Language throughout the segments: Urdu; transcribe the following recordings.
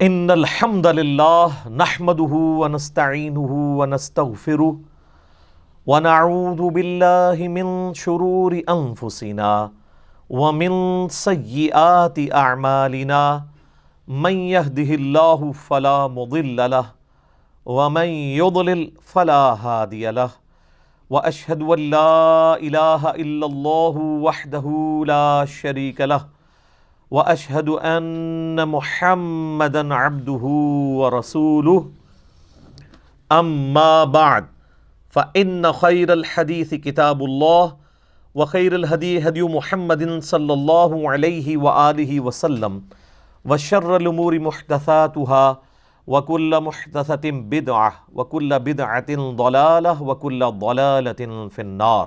ان الحمد للہ نحمده ونستعینه ونستغفره ونعوذ باللہ من شرور انفسنا ومن سیئات اعمالنا من يهده اللہ فلا مضل له ومن يضلل فلا هادی له واشهد ان لا الہ الا اللہ وحدہ لا شریک له واشهد ان محمدا عبده ورسوله اما بعد فان خير الحديث كتاب الله وخير الهدي هدي محمد صلى الله عليه واله وسلم وشر الامور محدثاتها وكل محدثة بدعة وكل بدعة ضلالة وكل ضلالة في النار.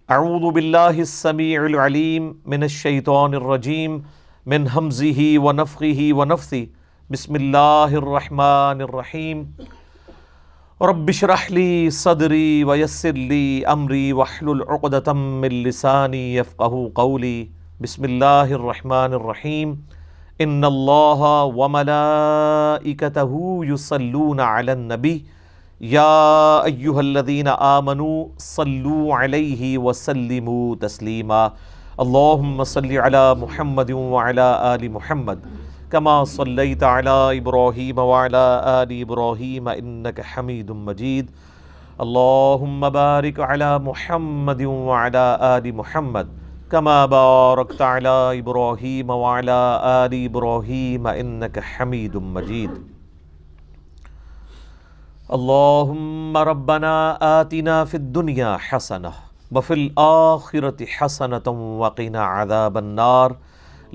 اعوذ باللہ السمیع العلیم من الشیطان الرجیم من ہمزہ ونفخہ ونفثہ بسم اللہ الرحمن الرحیم رب اشرح لی صدری ویسر لی امری واحلل عقدۃ من لسانی یفقہوا قولی بسم اللہ الرحمن الرحیم ان اللہ وملائکتہ یصلون علی النبی یا ایہا الذین آمنوا صلوا علیہ وسلموا تسلیما اللہم صلی علی محمد وعلی آل محمد کما صلیت علی ابراہیم وعلی آل ابراہیم انک حمید مجید اللہم بارک علی محمد وعلی آل محمد کما بارکت علی ابراہیم وعلی آل ابراہیم انک حمید مجید اللہم ربنا آتنا فی الدنیا حسنہ وفی الآخرۃ حسنۃ وقنا عذاب النار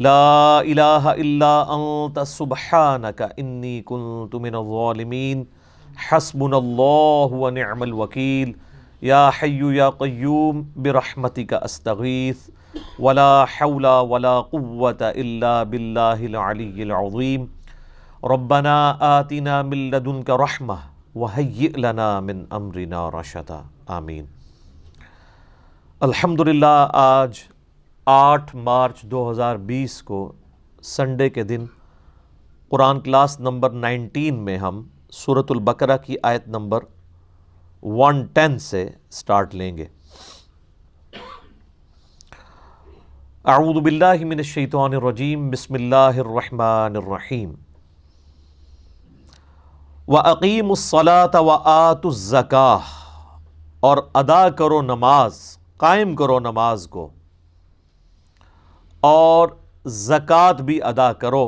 لا الہ الا انت سبحانک انی کنت من الظالمین حسبنا اللہ ونعم الوکیل یا حی یا قیوم برحمتک استغیث ولا حول ولا قوة الا باللہ العلی العظیم ربنا آتنا من لدنک رحمہ وَهَيِّئْ لَنَا مِنْ أَمْرِنَا رَشَدًا آمین. الحمدللہ آج 8 مارچ 2020 کو سنڈے کے دن قرآن کلاس نمبر 19 میں ہم سورۃ البقرہ کی آیت نمبر 110 سے سٹارٹ لیں گے. اعوذ باللہ من الشیطان الرجیم بسم اللہ الرحمن الرحیم وَأَقِيمُوا الصَّلَاةَ وَآتُوا الزَّكَاةَ اور ادا کرو نماز، قائم کرو نماز کو اور زکوٰۃ بھی ادا کرو.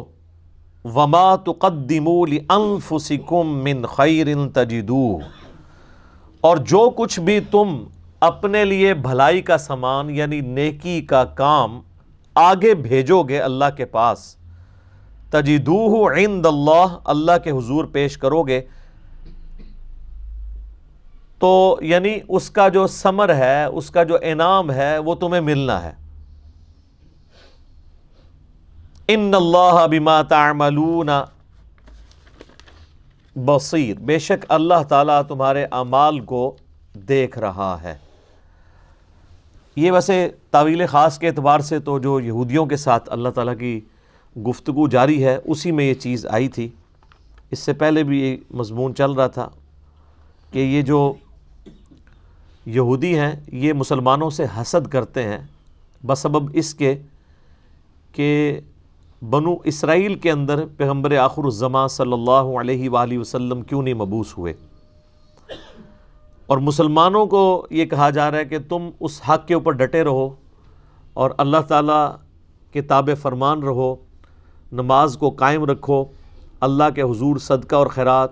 وَمَا تُقَدِّمُوا لِأَنفُسِكُم مِّن خَيْرٍ تَجِدُوهُ اور جو کچھ بھی تم اپنے لیے بھلائی کا سامان یعنی نیکی کا کام آگے بھیجو گے اللہ کے پاس، تجدوہ عند اللہ اللہ کے حضور پیش کرو گے، تو یعنی اس کا جو ثمر ہے، اس کا جو انعام ہے وہ تمہیں ملنا ہے. ان اللہ بما تعملون بصیر بے شک اللہ تعالیٰ تمہارے اعمال کو دیکھ رہا ہے. یہ ویسے تاویل خاص کے اعتبار سے تو جو یہودیوں کے ساتھ اللہ تعالیٰ کی گفتگو جاری ہے اسی میں یہ چیز آئی تھی. اس سے پہلے بھی یہ مضمون چل رہا تھا کہ یہ جو یہودی ہیں یہ مسلمانوں سے حسد کرتے ہیں بسبب اس کے کہ بنو اسرائیل کے اندر پیغمبر آخر الزماں صلی اللہ علیہ وآلہ وسلم کیوں نہیں مبعوث ہوئے، اور مسلمانوں کو یہ کہا جا رہا ہے کہ تم اس حق کے اوپر ڈٹے رہو اور اللہ تعالیٰ کے تابع فرمان رہو، نماز کو قائم رکھو، اللہ کے حضور صدقہ اور خیرات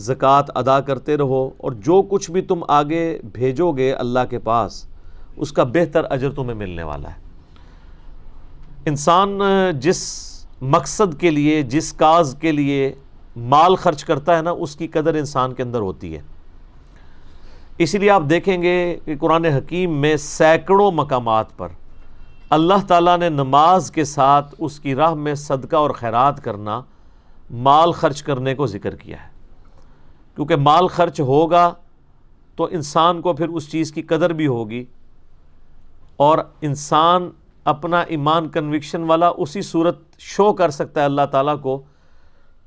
زکوٰۃ ادا کرتے رہو، اور جو کچھ بھی تم آگے بھیجو گے اللہ کے پاس اس کا بہتر اجر تمہیں ملنے والا ہے. انسان جس مقصد کے لیے، جس کاز کے لیے مال خرچ کرتا ہے نا، اس کی قدر انسان کے اندر ہوتی ہے. اسی لیے آپ دیکھیں گے کہ قرآن حکیم میں سینکڑوں مقامات پر اللہ تعالیٰ نے نماز کے ساتھ اس کی راہ میں صدقہ اور خیرات کرنا، مال خرچ کرنے کو ذکر کیا ہے. کیونکہ مال خرچ ہوگا تو انسان کو پھر اس چیز کی قدر بھی ہوگی، اور انسان اپنا ایمان کنوکشن والا اسی صورت شو کر سکتا ہے اللہ تعالیٰ کو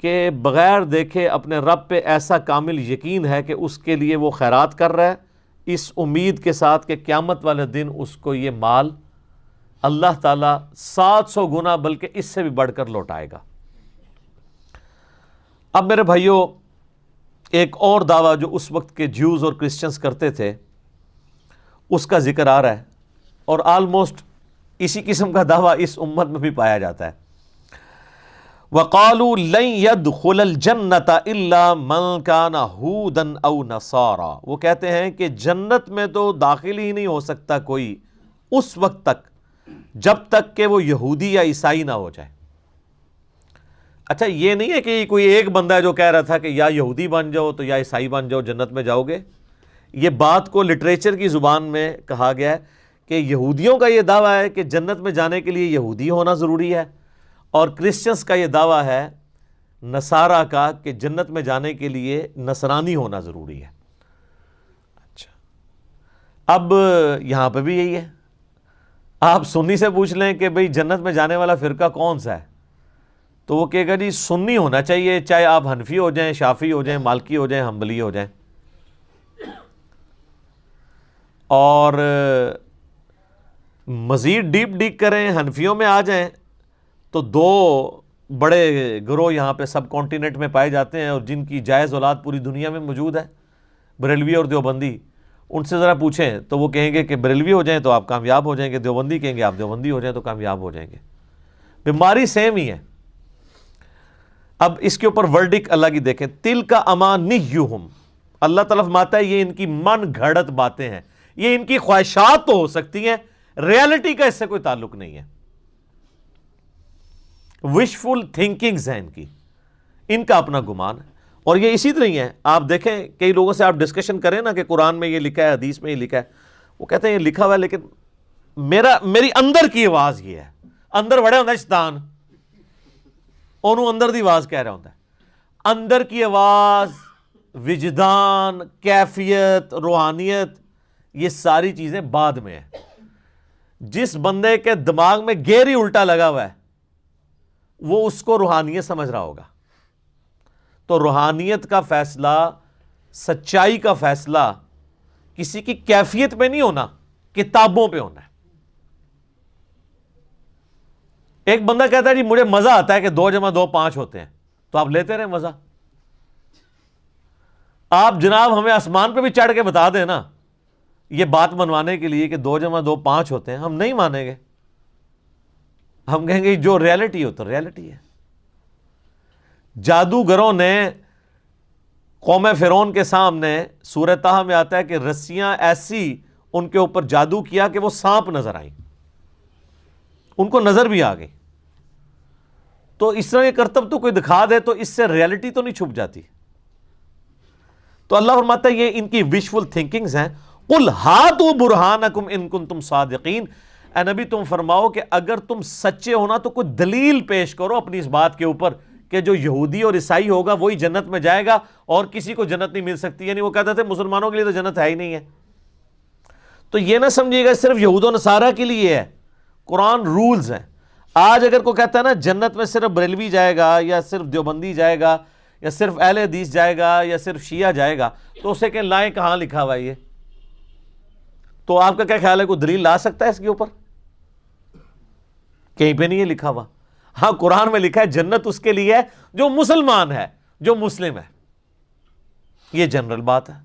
کہ بغیر دیکھے اپنے رب پہ ایسا کامل یقین ہے کہ اس کے لیے وہ خیرات کر رہا ہے، اس امید کے ساتھ کہ قیامت والے دن اس کو یہ مال اللہ تعالیٰ 700 گنا بلکہ اس سے بھی بڑھ کر لوٹائے گا۔ اب میرے بھائیوں، ایک اور دعویٰ جو اس وقت کے جیوز اور کرسچنز کرتے تھے اس کا ذکر آ رہا ہے، اور آلموسٹ اسی قسم کا دعویٰ اس امت میں بھی پایا جاتا ہے۔ وَقَالُوا لَن يَدْخُلَ الْجَنَّةَ إِلَّا مَنْ كَانَ هُودًا أَوْ نَصَارَى، وہ کہتے ہیں کہ جنت میں تو داخل ہی نہیں ہو سکتا کوئی اس وقت تک جب تک کہ وہ یہودی یا عیسائی نہ ہو جائے۔ اچھا، یہ نہیں ہے کہ کوئی ایک بندہ ہے جو کہہ رہا تھا کہ یا یہودی بن جاؤ تو یا عیسائی بن جاؤ جنت میں جاؤ گے۔ یہ بات کو لٹریچر کی زبان میں کہا گیا ہے کہ یہودیوں کا یہ دعویٰ ہے کہ جنت میں جانے کے لیے یہودی ہونا ضروری ہے، اور کرسچنز کا یہ دعویٰ ہے نصارہ کا کہ جنت میں جانے کے لیے نصرانی ہونا ضروری ہے۔ اچھا، اب یہاں پہ بھی یہی ہے۔ آپ سنی سے پوچھ لیں کہ بھئی جنت میں جانے والا فرقہ کون سا ہے، تو وہ کہے گا جی سنی ہونا چاہیے، چاہے آپ حنفی ہو جائیں، شافعی ہو جائیں، مالکی ہو جائیں، حنبلی ہو جائیں۔ اور مزید ڈیپ کریں، حنفیوں میں آ جائیں تو دو بڑے گروہ یہاں پہ سب کانٹیننٹ میں پائے جاتے ہیں اور جن کی جائز اولاد پوری دنیا میں موجود ہے، بریلوی اور دیوبندی۔ ان سے ذرا پوچھیں تو وہ کہیں گے کہ بریلوی ہو جائیں تو آپ کامیاب ہو جائیں گے، دیوبندی کہیں گے آپ دیوبندی ہو جائیں تو کامیاب ہو جائیں گے۔ بیماری سیم ہی ہے۔ اب اس کے اوپر ورڈک اللہ کی دیکھیں، تِلْکَ أَمَانِيُّهُمْ، اللہ تعالیٰ فرماتا ہے یہ ان کی من گھڑت باتیں ہیں، یہ ان کی خواہشات تو ہو سکتی ہیں، ریالٹی کا اس سے کوئی تعلق نہیں ہے۔ وشفل تھنکنگز ہیں ان کی، ان کا اپنا گمان ہے، اور یہ اسی طرح ہی ہے۔ آپ دیکھیں کئی لوگوں سے آپ ڈسکشن کریں نا کہ قرآن میں یہ لکھا ہے، حدیث میں یہ لکھا ہے، وہ کہتے ہیں یہ لکھا ہوا ہے لیکن میری اندر کی آواز یہ ہے، اندر بڑے ہوتا ہے شیطان، انہوں اندر دی آواز کہہ رہا ہوتا ہے۔ اندر کی آواز، وجدان، کیفیت، روحانیت، یہ ساری چیزیں بعد میں ہیں۔ جس بندے کے دماغ میں گیئر ہی الٹا لگا ہوا ہے وہ اس کو روحانیت سمجھ رہا ہوگا۔ تو روحانیت کا فیصلہ، سچائی کا فیصلہ کسی کی کیفیت پہ نہیں ہونا، کتابوں پہ ہونا ہے۔ ایک بندہ کہتا ہے جی مجھے مزہ آتا ہے کہ 2 + 2 5 ہوتے ہیں، تو آپ لیتے رہیں مزہ۔ آپ جناب ہمیں آسمان پہ بھی چڑھ کے بتا دیں نا یہ بات منوانے کے لیے کہ 2 + 2 5 ہوتے ہیں، ہم نہیں مانیں گے۔ ہم کہیں گے جو ریالٹی ہو تو ریالٹی ہے۔ جادوگروں نے قوم فرعون کے سامنے، سورہ طٰہٰ میں آتا ہے کہ رسیاں ایسی ان کے اوپر جادو کیا کہ وہ سانپ نظر آئیں، ان کو نظر بھی آ گئی۔ تو اس طرح یہ کرتب تو کوئی دکھا دے تو اس سے ریالٹی تو نہیں چھپ جاتی۔ تو اللہ فرماتا ہے یہ ان کی وشفل تھنکنگز ہیں۔ قُلْ هَاتُوا بُرْهَانَكُمْ إِن كُنتُمْ صَادِقِينَ، اے نبی تم فرماؤ کہ اگر تم سچے ہونا تو کوئی دلیل پیش کرو اپنی اس بات کے اوپر کہ جو یہودی اور عیسائی ہوگا وہی جنت میں جائے گا اور کسی کو جنت نہیں مل سکتی۔ یعنی وہ کہتے تھے مسلمانوں کے لیے تو جنت ہے ہی نہیں ہے۔ تو یہ نہ سمجھیے گا صرف یہود و نصارہ کے لیے ہے، قرآن رولز ہیں۔ آج اگر کوئی کہتا ہے نا جنت میں صرف بریلوی جائے گا یا صرف دیوبندی جائے گا یا صرف اہل حدیث جائے گا یا صرف شیعہ جائے گا، تو اسے کہ لائیں کہاں لکھا ہوا ہے یہ؟ تو آپ کا کیا خیال ہے کوئی دلیل لا سکتا ہے اس کے اوپر؟ کہیں پہ نہیں ہے لکھا ہوا۔ ہاں قرآن میں لکھا ہے جنت اس کے لیے ہے جو مسلمان ہے، جو مسلم ہے، یہ جنرل بات ہے۔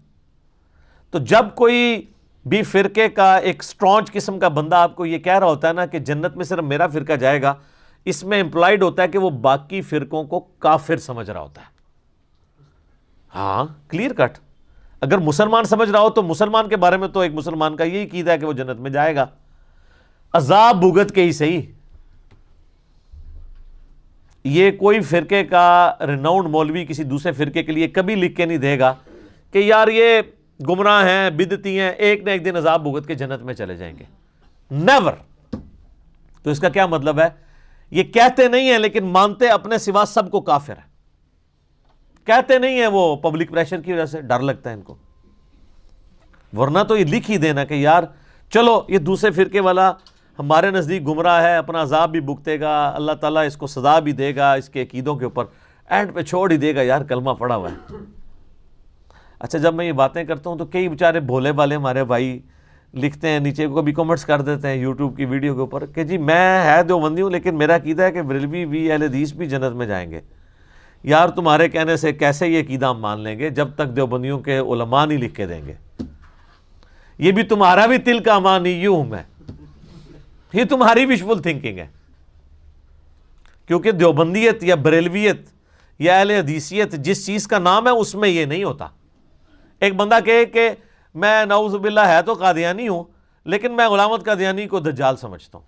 تو جب کوئی بھی فرقے کا ایک سٹرانچ قسم کا بندہ آپ کو یہ کہہ رہا ہوتا ہے نا کہ جنت میں صرف میرا فرقہ جائے گا، اس میں امپلائڈ ہوتا ہے کہ وہ باقی فرقوں کو کافر سمجھ رہا ہوتا ہے۔ ہاں کلیئر کٹ۔ اگر مسلمان سمجھ رہا ہو تو مسلمان کے بارے میں تو ایک مسلمان کا یہی عقیدہ ہے کہ وہ جنت میں جائے گا، عذاب بھگت کے ہی صحیح۔ یہ کوئی فرقے کا ریناؤنڈ مولوی کسی دوسرے فرقے کے لیے کبھی لکھ کے نہیں دے گا کہ یار یہ گمراہ ہیں، بدعتی ہیں، ایک نہ ایک دن عذاب بھگت کے جنت میں چلے جائیں گے۔ نیور۔ تو اس کا کیا مطلب ہے؟ یہ کہتے نہیں ہیں لیکن مانتے اپنے سوا سب کو کافر ہے۔ کہتے نہیں ہیں وہ پبلک پریشر کی وجہ سے، ڈر لگتا ہے ان کو، ورنہ تو یہ لکھ ہی دینا کہ یار چلو یہ دوسرے فرقے والا ہمارے نزدیک گمراہ ہے، اپنا عذاب بھی بھگتے گا، اللہ تعالیٰ اس کو سزا بھی دے گا اس کے عقیدوں کے اوپر، اینڈ پہ چھوڑ ہی دے گا یار کلمہ پڑا ہوا ہے۔ اچھا جب میں یہ باتیں کرتا ہوں تو کئی بیچارے بھولے والے ہمارے بھائی لکھتے ہیں نیچے، کبھی کمنٹس کر دیتے ہیں یوٹیوب کی ویڈیو کے اوپر کہ جی میں ہے دیوبندی ہوں لیکن میرا عقیدہ ہے کہ بریلوی بھی اہل حدیث بھی جنت میں جائیں گے۔ یار تمہارے کہنے سے کیسے یہ عقیدہ ہم مان لیں گے جب تک دیوبندیوں کے علماء نہیں لکھ کے دیں گے؟ یہ بھی تمہارا بھی تل کا امانیہم ہے، یہ تمہاری وشفل تھنکنگ ہے، کیونکہ دیوبندیت یا بریلویت یا اہل حدیثیت جس چیز کا نام ہے اس میں یہ نہیں ہوتا۔ ایک بندہ کہے کہ میں نعوذ باللہ ہے تو قادیانی ہوں لیکن میں غلام احمد قادیانی کو دجال سمجھتا ہوں،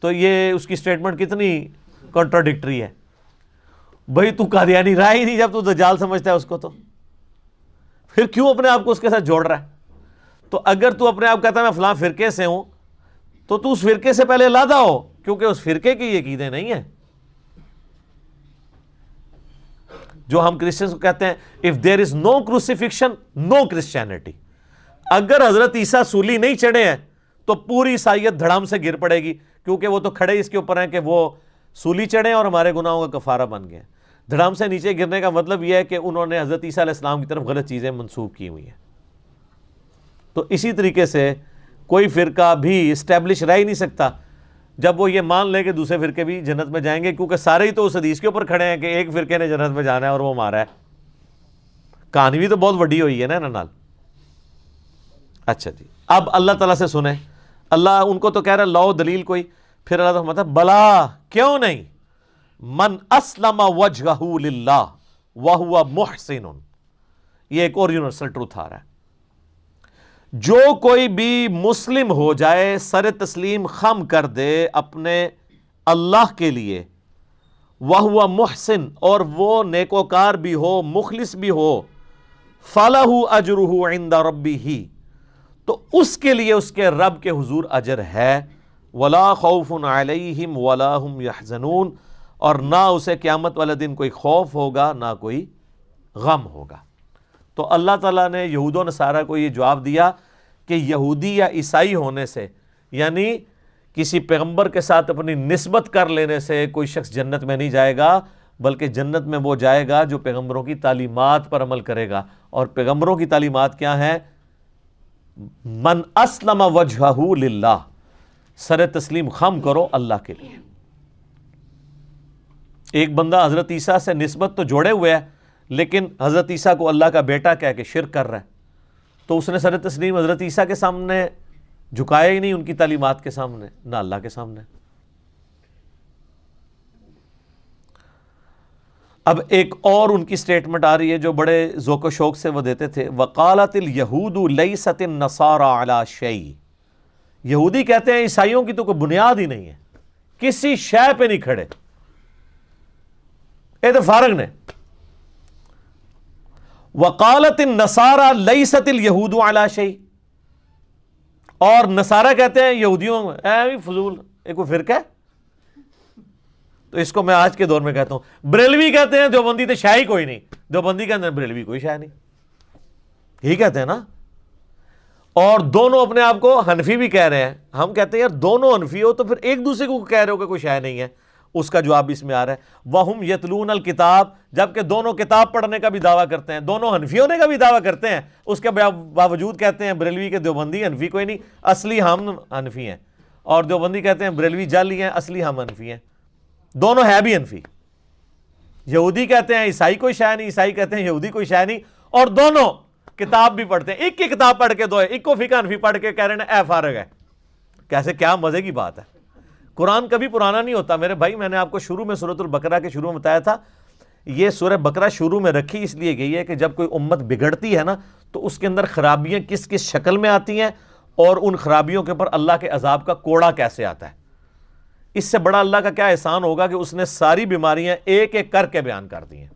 تو یہ اس کی سٹیٹمنٹ کتنی کنٹراڈکٹری ہے۔ بھئی تو قادیانی رہا ہی نہیں جب تو دجال سمجھتا ہے اس کو، تو پھر کیوں اپنے آپ کو اس کے ساتھ جوڑ رہا ہے؟ تو اگر تو اپنے آپ کہتا ہے میں فلاں فرقے سے ہوں تو اس فرقے سے پہلے علیحدہ ہو، کیونکہ اس فرقے کی یہ عقیدے نہیں ہیں جو ہم کرسچنز کو کہتے ہیں if there is no crucifixion no Christianity۔ اگر حضرت عیسیٰ سولی نہیں چڑھے ہیں تو پوری عیسائیت دھڑام سے گر پڑے گی، کیونکہ وہ تو کھڑے اس کے اوپر ہیں کہ وہ سولی چڑھے اور ہمارے گناہوں کا کفارہ بن گئے۔ دھڑام سے نیچے گرنے کا مطلب یہ ہے کہ انہوں نے حضرت عیسیٰ علیہ السلام کی طرف غلط چیزیں منسوب کی ہوئی ہیں۔ تو اسی طریقے سے کوئی فرقہ بھی اسٹیبلش رہ ہی نہیں سکتا جب وہ یہ مان لے کہ دوسرے فرقے بھی جنت میں جائیں گے، کیونکہ سارے ہی تو اس حدیث کے اوپر کھڑے ہیں کہ ایک فرقے نے جنت میں جانا ہے اور وہ ہمارا ہے۔ کہانی بھی تو بہت بڑی ہوئی ہے نا نال۔ اچھا جی، اب اللہ تعالیٰ سے سنیں، اللہ ان کو تو کہہ رہا ہے لاؤ دلیل کوئی، پھر اللہ تعالیٰ فرماتا ہے بلا کیوں نہیں، من اسلم وجہہ للہ وہو محسن، یہ ایک اور یونیورسل ٹروتھ آ رہا ہے، جو کوئی بھی مسلم ہو جائے، سر تسلیم خم کر دے اپنے اللہ کے لیے، وَهُوَ محسن، اور وہ نیکوکار بھی ہو، مخلص بھی ہو، فَلَهُ أَجْرُهُ عِنْدَ رَبِّهِ، تو اس کے لیے اس کے رب کے حضور اجر ہے، وَلَا خَوْفٌ عَلَيْهِمْ وَلَا هُمْ يَحْزَنُونَ، اور نہ اسے قیامت والے دن کوئی خوف ہوگا نہ کوئی غم ہوگا۔ تو اللہ تعالیٰ نے یہود و نصارہ کو یہ جواب دیا کہ یہودی یا عیسائی ہونے سے، یعنی کسی پیغمبر کے ساتھ اپنی نسبت کر لینے سے کوئی شخص جنت میں نہیں جائے گا، بلکہ جنت میں وہ جائے گا جو پیغمبروں کی تعلیمات پر عمل کرے گا۔ اور پیغمبروں کی تعلیمات کیا ہیں؟ من اسلم وجہہ للہ، سر تسلیم خم کرو اللہ کے لیے۔ ایک بندہ حضرت عیسیٰ سے نسبت تو جوڑے ہوئے ہے لیکن حضرت عیسیٰ کو اللہ کا بیٹا کہہ کے شرک کر رہا ہے، تو اس نے سر تسلیم حضرت عیسیٰ کے سامنے جھکایا ہی نہیں، ان کی تعلیمات کے سامنے، نہ اللہ کے سامنے۔ اب ایک اور ان کی سٹیٹمنٹ آ رہی ہے جو بڑے ذوق و شوق سے وہ دیتے تھے، وَقَالَتِ الْيَهُودُ لَيْسَتِ النَّصَارَى عَلَى شَيْءٍ، یہودی کہتے ہیں عیسائیوں کی تو کوئی بنیاد ہی نہیں ہے، کسی شے پہ نہیں کھڑے، اے تو فارغ نے۔ وَقَالَتِ النَّصَارَى لَيْسَتِ الْيَهُودُ عَلَى شَيْءٍ، اور نصارہ کہتے ہیں یہودیوں اے فضول ایک کوئی فرقہ ہے، تو اس کو میں آج کے دور میں کہتا ہوں۔ بریلوی کہتے ہیں دیوبندی تو شاہی کوئی نہیں، دیوبندی کہتے ہیں بریلوی کوئی شاہ نہیں، یہی کہتے ہیں نا۔ اور دونوں اپنے آپ کو حنفی بھی کہہ رہے ہیں، ہم کہتے ہیں یار دونوں حنفی ہو تو پھر ایک دوسرے کو کہہ رہے ہو کہ کوئی شاہ نہیں ہے۔ اس کا جواب اس میں آ رہا ہے وَهُمْ يَتْلُونَ الْكِتَابَ، جبکہ دونوں کتاب پڑھنے کا بھی دعویٰ کرتے ہیں، دونوں حنفی ہونے کا بھی دعویٰ کرتے ہیں، اس کے باوجود کہتے ہیں بریلوی کے دیوبندی حنفی کوئی نہیں، اصلی ہم حنفی ہیں، اور دیوبندی کہتے ہیں بریلوی جعلی ہیں، اصلی ہم حنفی ہیں، دونوں ہے بھی حنفی۔ یہودی کہتے ہیں عیسائی کوئی شاہ نہیں، عیسائی کہتے ہیں یہودی کوئی شاہ نہیں، اور دونوں کتاب بھی پڑھتے ہیں، ایک کی کتاب پڑھ کے دو ہے، ایک کو فقہ حنفی پڑھ کے کہہ رہے ہیں اے فارغ ہے۔ کیسے، کیا مزے کی بات ہے۔ قرآن کبھی پرانا نہیں ہوتا میرے بھائی، میں نے آپ کو شروع میں سورۃ البقرہ کے شروع میں بتایا تھا، یہ سورہ بقرہ شروع میں رکھی اس لیے گئی ہے کہ جب کوئی امت بگڑتی ہے نا تو اس کے اندر خرابیاں کس کس شکل میں آتی ہیں، اور ان خرابیوں کے اوپر اللہ کے عذاب کا کوڑا کیسے آتا ہے۔ اس سے بڑا اللہ کا کیا احسان ہوگا کہ اس نے ساری بیماریاں ایک ایک کر کے بیان کر دی ہیں۔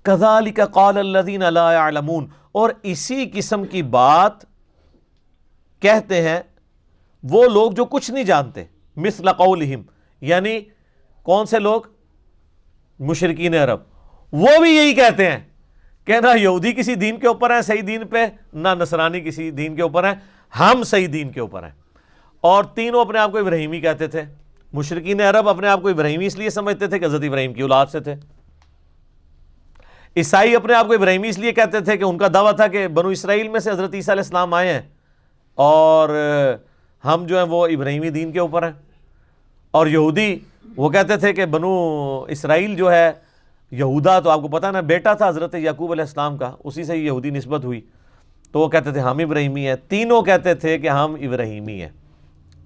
كَذَلِكَ قَالَ الَّذِينَ لَا يَعْلَمُونَ، اور اسی قسم کی بات کہتے ہیں وہ لوگ جو کچھ نہیں جانتے، مثل قولہم، یعنی کون سے لوگ؟ مشرکین عرب، وہ بھی یہی کہتے ہیں کہ نہ یہودی کسی دین کے اوپر ہیں صحیح دین پہ، نہ نصرانی کسی دین کے اوپر ہیں، ہم صحیح دین کے اوپر ہیں. اور تینوں اپنے آپ کو ابراہیمی کہتے تھے. مشرکین عرب اپنے آپ کو ابراہیمی اس لیے سمجھتے تھے کہ حضرت ابراہیم کی اولاد سے تھے. عیسائی اپنے آپ کو ابراہیمی اس لیے کہتے تھے کہ ان کا دعویٰ تھا کہ بنو اسرائیل میں سے حضرت عیسیٰ علیہ السلام آئے ہیں اور ہم جو ہیں وہ ابراہیمی دین کے اوپر ہیں. اور یہودی وہ کہتے تھے کہ بنو اسرائیل جو ہے، یہودا تو آپ کو پتہ نا بیٹا تھا حضرت یعقوب علیہ السلام کا، اسی سے یہودی نسبت ہوئی، تو وہ کہتے تھے ہم ابراہیمی ہیں. تینوں کہتے تھے کہ ہم ابراہیمی ہیں.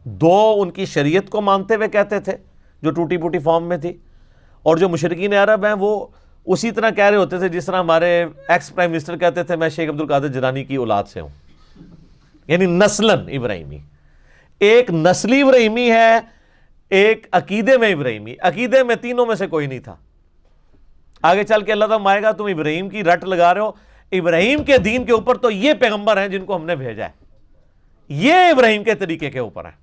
دو ان کی شریعت کو مانتے ہوئے کہتے تھے جو ٹوٹی پوٹی فارم میں تھی، اور جو مشرکین عرب ہیں وہ اسی طرح کہہ رہے ہوتے تھے جس طرح ہمارے ایکس پرائم منسٹر کہتے تھے میں شیخ عبد القادر جیلانی کی اولاد سے ہوں، یعنی نسلاً ابراہیمی. ایک نسلی ابراہیمی ہے، ایک عقیدے میں ابراہیمی. عقیدے میں تینوں میں سے کوئی نہیں تھا. آگے چل کے اللہ تعالیٰ آئے گا تم ابراہیم کی رٹ لگا رہے ہو، ابراہیم کے دین کے اوپر تو یہ پیغمبر ہیں جن کو ہم نے بھیجا ہے، یہ ابراہیم کے طریقے کے اوپر ہیں.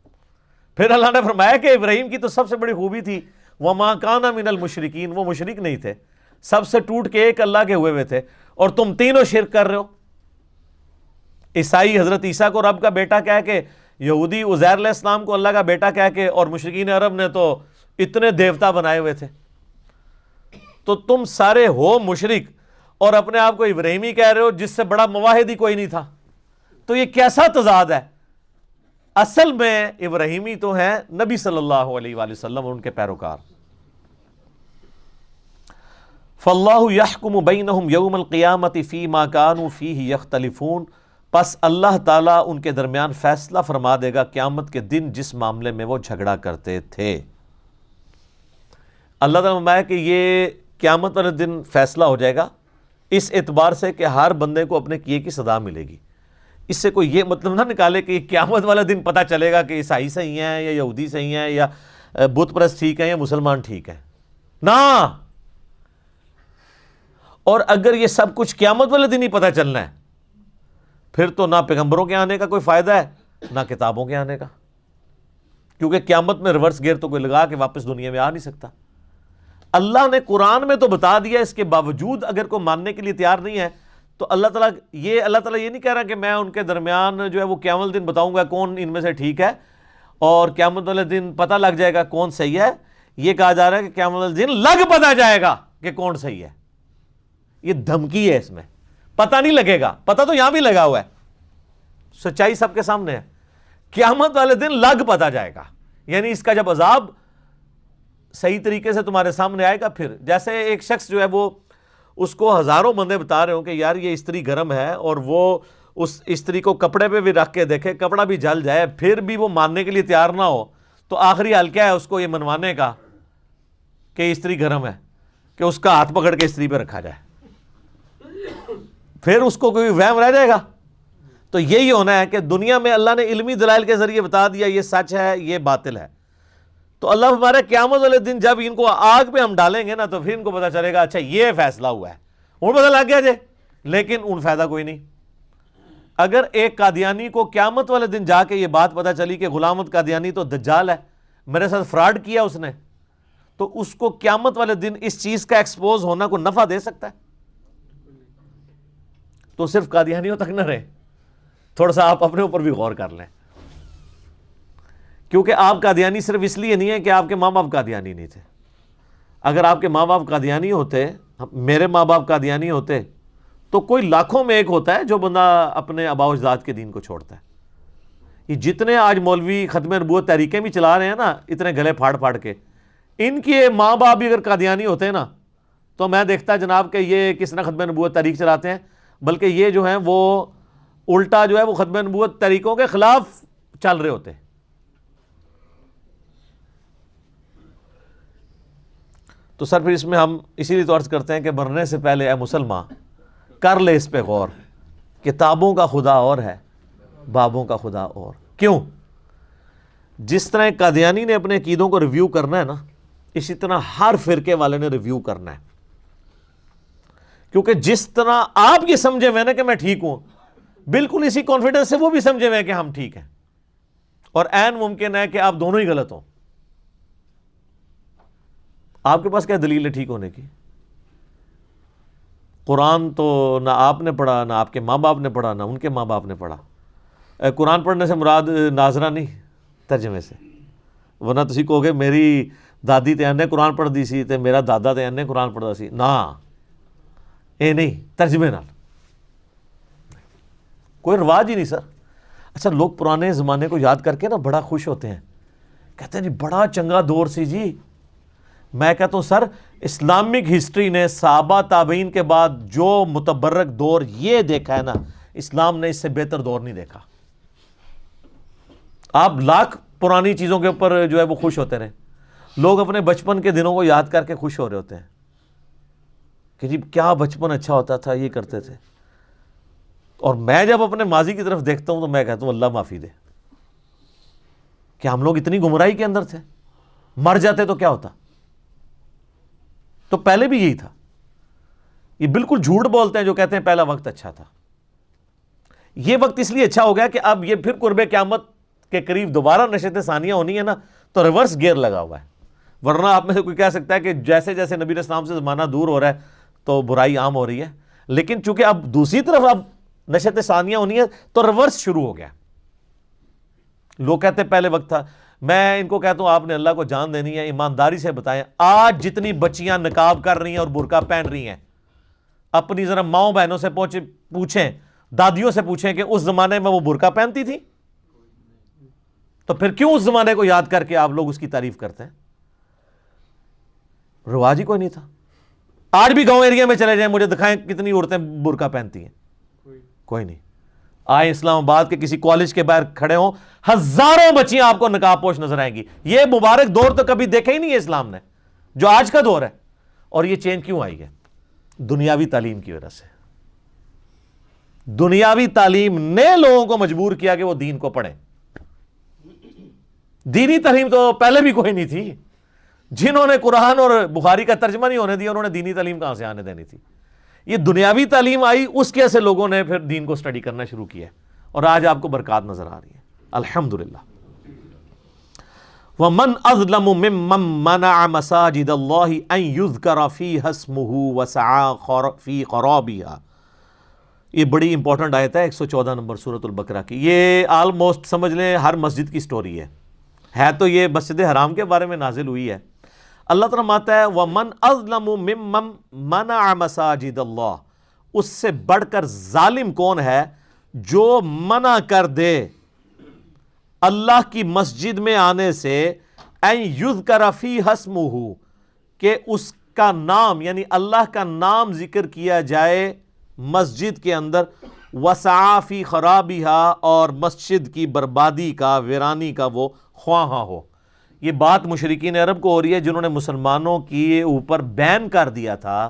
پھر اللہ نے فرمایا کہ ابراہیم کی تو سب سے بڑی خوبی تھی وَمَا كَانَ مِنَ الْمُشْرِكِينَ، وہ مشرک نہیں تھے، سب سے ٹوٹ کے ایک اللہ کے ہوئے تھے. اور تم تینوں شرک کر رہے ہو. عیسائی حضرت عیسیٰ کو رب کا بیٹا کہہ کے، یہودی عزیر علیہ السلام کو اللہ کا بیٹا کہہ کے، اور مشرکین عرب نے تو اتنے دیوتا بنائے ہوئے تھے. تو تم سارے ہو مشرک اور اپنے آپ کو ابراہیمی کہہ رہے ہو جس سے بڑا مواحد ہی کوئی نہیں تھا. تو یہ کیسا تضاد ہے؟ اصل میں ابراہیمی تو ہیں نبی صلی اللہ علیہ وآلہ وسلم اور ان کے پیروکار. فَاللَّهُ يَحْكُمُ بَيْنَهُمْ يَوْمَ الْقِيَامَةِ فِي مَا كَانُوا فِيهِ يَخْتَلِفُونَ، پس اللہ تعالیٰ ان کے درمیان فیصلہ فرما دے گا قیامت کے دن جس معاملے میں وہ جھگڑا کرتے تھے. اللہ تعالیٰ فرمایا کہ یہ قیامت والے دن فیصلہ ہو جائے گا اس اعتبار سے کہ ہر بندے کو اپنے کیے کی سزا ملے گی. اس سے کوئی یہ مطلب نہ نکالے کہ قیامت والا دن پتہ چلے گا کہ عیسائی صحیح ہیں یا یہودی صحیح ہیں یا بت پرست ٹھیک ہیں یا مسلمان ٹھیک ہیں. نہ، اور اگر یہ سب کچھ قیامت والے دن ہی پتہ چلنا ہے پھر تو نہ پیغمبروں کے آنے کا کوئی فائدہ ہے نہ کتابوں کے آنے کا، کیونکہ قیامت میں ریورس گیئر تو کوئی لگا کے واپس دنیا میں آ نہیں سکتا. اللہ نے قرآن میں تو بتا دیا، اس کے باوجود اگر کوئی ماننے کے لیے تیار نہیں ہے تو اللہ تعالیٰ یہ نہیں کہہ رہا کہ میں ان کے درمیان جو ہے وہ قیامت والے دن بتاؤں گا کون ان میں سے ٹھیک ہے اور قیامت والے دن پتہ لگ جائے گا کون صحیح ہے. یہ کہا جا رہا ہے کہ قیامت والے دن لگ پتہ جائے گا کہ کون صحیح ہے. یہ دھمکی ہے، اس میں پتہ نہیں لگے گا، پتہ تو یہاں بھی لگا ہوا ہے، سچائی سب کے سامنے ہے. قیامت والے دن لگ پتہ جائے گا، یعنی اس کا جب عذاب صحیح طریقے سے تمہارے سامنے آئے گا. پھر جیسے ایک شخص جو ہے وہ اس کو ہزاروں بندے بتا رہے ہوں کہ یار یہ استری گرم ہے، اور وہ اس استری کو کپڑے پہ بھی رکھ کے دیکھے کپڑا بھی جل جائے پھر بھی وہ ماننے کے لیے تیار نہ ہو، تو آخری حل کیا ہے اس کو یہ منوانے کا کہ استری گرم ہے کہ اس کا ہاتھ پکڑ کے استری پہ رکھا جائے. پھر اس کو کوئی وہم رہ جائے گا؟ تو یہی ہونا ہے کہ دنیا میں اللہ نے علمی دلائل کے ذریعے بتا دیا یہ سچ ہے یہ باطل ہے. تو اللہ ہمارے قیامت والے دن جب ان کو آگ پہ ہم ڈالیں گے نا تو پھر ان کو پتہ چلے گا اچھا یہ فیصلہ ہوا ہے، ان پتہ لگ گیا جے، لیکن ان فائدہ کوئی نہیں. اگر ایک قادیانی کو قیامت والے دن جا کے یہ بات پتہ چلی کہ غلام احمد قادیانی تو دجال ہے، میرے ساتھ فراڈ کیا اس نے، تو اس کو قیامت والے دن اس چیز کا ایکسپوز ہونا کو نفع دے سکتا ہے؟ تو صرف قادیانیوں تک نہ رہے، تھوڑا سا آپ اپنے اوپر بھی غور کر لیں، کیونکہ آپ قادیانی صرف اس لیے نہیں ہے کہ آپ کے ماں باپ قادیانی نہیں تھے. اگر آپ کے ماں باپ قادیانی ہوتے، میرے ماں باپ قادیانی ہوتے، تو کوئی لاکھوں میں ایک ہوتا ہے جو بندہ اپنے آباء و اجداد کے دین کو چھوڑتا ہے. یہ جتنے آج مولوی ختم نبوت تحریکیں بھی چلا رہے ہیں نا اتنے گلے پھاڑ پھاڑ کے، ان کے ماں باپ بھی اگر قادیانی ہوتے ہیں نا تو میں دیکھتا جناب کہ یہ کس طرح ختم نبوت تحریک چلاتے ہیں، بلکہ یہ جو ہیں وہ الٹا جو ہے وہ ختم نبوت تحریکوں کے خلاف چل رہے ہوتے ہیں. تو سر پھر اس میں ہم اسی لیے تو عرض کرتے ہیں کہ مرنے سے پہلے اے مسلمان کر لے اس پہ غور، کتابوں کا خدا اور ہے بابوں کا خدا اور. کیوں؟ جس طرح قادیانی نے اپنے عقیدوں کو ریویو کرنا ہے نا، اسی طرح ہر فرقے والے نے ریویو کرنا ہے. کیونکہ جس طرح آپ یہ سمجھے ہوئے نا کہ میں ٹھیک ہوں، بالکل اسی کانفیڈنس سے وہ بھی سمجھے ہوئے کہ ہم ٹھیک ہیں، اور عین ممکن ہے کہ آپ دونوں ہی غلط ہوں. آپ کے پاس کیا دلیل ہے ٹھیک ہونے کی؟ قرآن تو نہ آپ نے پڑھا، نہ آپ کے ماں باپ نے پڑھا، نہ ان کے ماں باپ نے پڑھا. قرآن پڑھنے سے مراد ناظرہ نہیں ترجمے سے، ورنہ تسی کہو گے میری دادی تے انہیں قرآن پڑھ دی سی تے میرا دادا تے انہیں قرآن پڑھدا سی، نا اے نہیں، ترجمے نال کوئی رواج ہی نہیں سر۔ اچھا لوگ پرانے زمانے کو یاد کر کے نا بڑا خوش ہوتے ہیں، کہتے ہیں جی بڑا چنگا دور سی جی۔ میں کہتا ہوں سر اسلامک ہسٹری نے صحابہ تابعین کے بعد جو متبرک دور یہ دیکھا ہے نا، اسلام نے اس سے بہتر دور نہیں دیکھا۔ آپ لاکھ پرانی چیزوں کے اوپر جو ہے وہ خوش ہوتے رہے، لوگ اپنے بچپن کے دنوں کو یاد کر کے خوش ہو رہے ہوتے ہیں کہ جی کیا بچپن اچھا ہوتا تھا، یہ کرتے تھے۔ اور میں جب اپنے ماضی کی طرف دیکھتا ہوں تو میں کہتا ہوں اللہ معافی دے کہ ہم لوگ اتنی گمراہی کے اندر تھے، مر جاتے تو کیا ہوتا۔ تو پہلے بھی یہی تھا، یہ بالکل جھوٹ بولتے ہیں جو کہتے ہیں پہلا وقت اچھا تھا۔ یہ وقت اس لیے اچھا ہو گیا کہ اب یہ پھر قرب قیامت کے قریب دوبارہ نشست ثانیہ ہونی ہے نا، تو ریورس گیئر لگا ہوا ہے۔ ورنہ آپ میں سے کوئی کہہ سکتا ہے کہ جیسے جیسے نبی علیہ السلام سے زمانہ دور ہو رہا ہے تو برائی عام ہو رہی ہے، لیکن چونکہ اب دوسری طرف اب نشست ثانیہ ہونی ہے تو ریورس شروع ہو گیا۔ لوگ کہتے ہیں پہلے وقت تھا، میں ان کو کہتا ہوں آپ نے اللہ کو جان دینی ہے، ایمانداری سے بتائیں آج جتنی بچیاں نقاب کر رہی ہیں اور برقع پہن رہی ہیں، اپنی ذرا ماؤں بہنوں سے پوچھیں، دادیوں سے پوچھیں کہ اس زمانے میں وہ برقع پہنتی تھی؟ تو پھر کیوں اس زمانے کو یاد کر کے آپ لوگ اس کی تعریف کرتے ہیں؟ رواج ہی کوئی نہیں تھا۔ آج بھی گاؤں ایریا میں چلے جائیں، مجھے دکھائیں کتنی عورتیں برقع پہنتی ہیں، کوئی نہیں۔ آئے اسلام آباد کے کسی کالج کے باہر کھڑے ہوں، ہزاروں بچیاں آپ کو نقاب پوش نظر آئیں گی۔ یہ مبارک دور تو کبھی دیکھا ہی نہیں ہے اسلام نے، جو آج کا دور ہے۔ اور یہ چینج کیوں آئی ہے؟ دنیاوی تعلیم کی وجہ سے۔ دنیاوی تعلیم نے لوگوں کو مجبور کیا کہ وہ دین کو پڑھیں۔ دینی تعلیم تو پہلے بھی کوئی نہیں تھی۔ جنہوں نے قرآن اور بخاری کا ترجمہ نہیں ہونے دیا، انہوں نے دینی تعلیم کہاں سے آنے دینی تھی؟ یہ دنیاوی تعلیم آئی، اس کے سے لوگوں نے پھر دین کو سٹڈی کرنا شروع کیا، اور آج آپ کو برکات نظر آ رہی ہے الحمدللہ۔ وَمَنْ أَظْلَمُ مِمَّنْ مَنَعَ مَسَاجِدَ اللَّهِ أَنْ يُذْكَرَ فِيهَا اسْمُهُ وَسَعَى فِي خَرَابِهَا۔ یہ بڑی امپورٹنٹ آیت ہے 114 نمبر سورۃ البقرہ کی۔ یہ آلموسٹ سمجھ لیں ہر مسجد کی سٹوری ہے تو یہ مسجد حرام کے بارے میں نازل ہوئی ہے۔ اللہ تعالیٰ فرماتا ہے وَمَنْ أَظْلَمُ مِمَّنْ مَنَعَ مَسَاجِدَ اللَّهِ، اس سے بڑھ کر ظالم کون ہے جو منع کر دے اللہ کی مسجد میں آنے سے، اَن يُذْكَرَ فِيهَا اسْمُهُ، کہ اس کا نام یعنی اللہ کا نام ذکر کیا جائے مسجد کے اندر، وَسَعَى فِي خَرَابِهَا، اور مسجد کی بربادی کا، ویرانی کا وہ خواہاں ہو۔ یہ بات مشرکین عرب کو ہو رہی ہے جنہوں نے مسلمانوں کے اوپر بین کر دیا تھا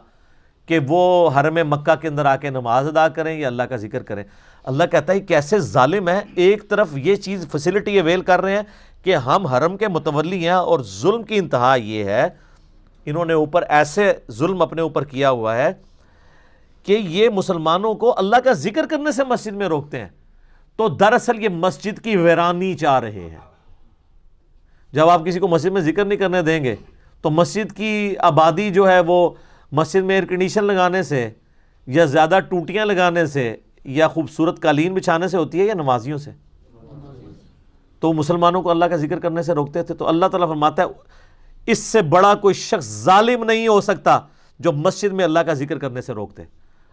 کہ وہ حرم مکہ کے اندر آ کے نماز ادا کریں یا اللہ کا ذکر کریں۔ اللہ کہتا ہے کیسے ظالم ہیں، ایک طرف یہ چیز فیسلٹی اویل کر رہے ہیں کہ ہم حرم کے متولی ہیں، اور ظلم کی انتہا یہ ہے، انہوں نے اوپر ایسے ظلم اپنے اوپر کیا ہوا ہے کہ یہ مسلمانوں کو اللہ کا ذکر کرنے سے مسجد میں روکتے ہیں، تو دراصل یہ مسجد کی ویرانی چاہ رہے ہیں۔ جب آپ کسی کو مسجد میں ذکر نہیں کرنے دیں گے تو مسجد کی آبادی جو ہے وہ مسجد میں ایئر کنڈیشن لگانے سے یا زیادہ ٹوٹیاں لگانے سے یا خوبصورت قالین بچھانے سے ہوتی ہے یا نمازیوں سے؟ تو مسلمانوں کو اللہ کا ذکر کرنے سے روکتے تھے۔ تو اللہ تعالیٰ فرماتا ہے اس سے بڑا کوئی شخص ظالم نہیں ہو سکتا جو مسجد میں اللہ کا ذکر کرنے سے روکتے۔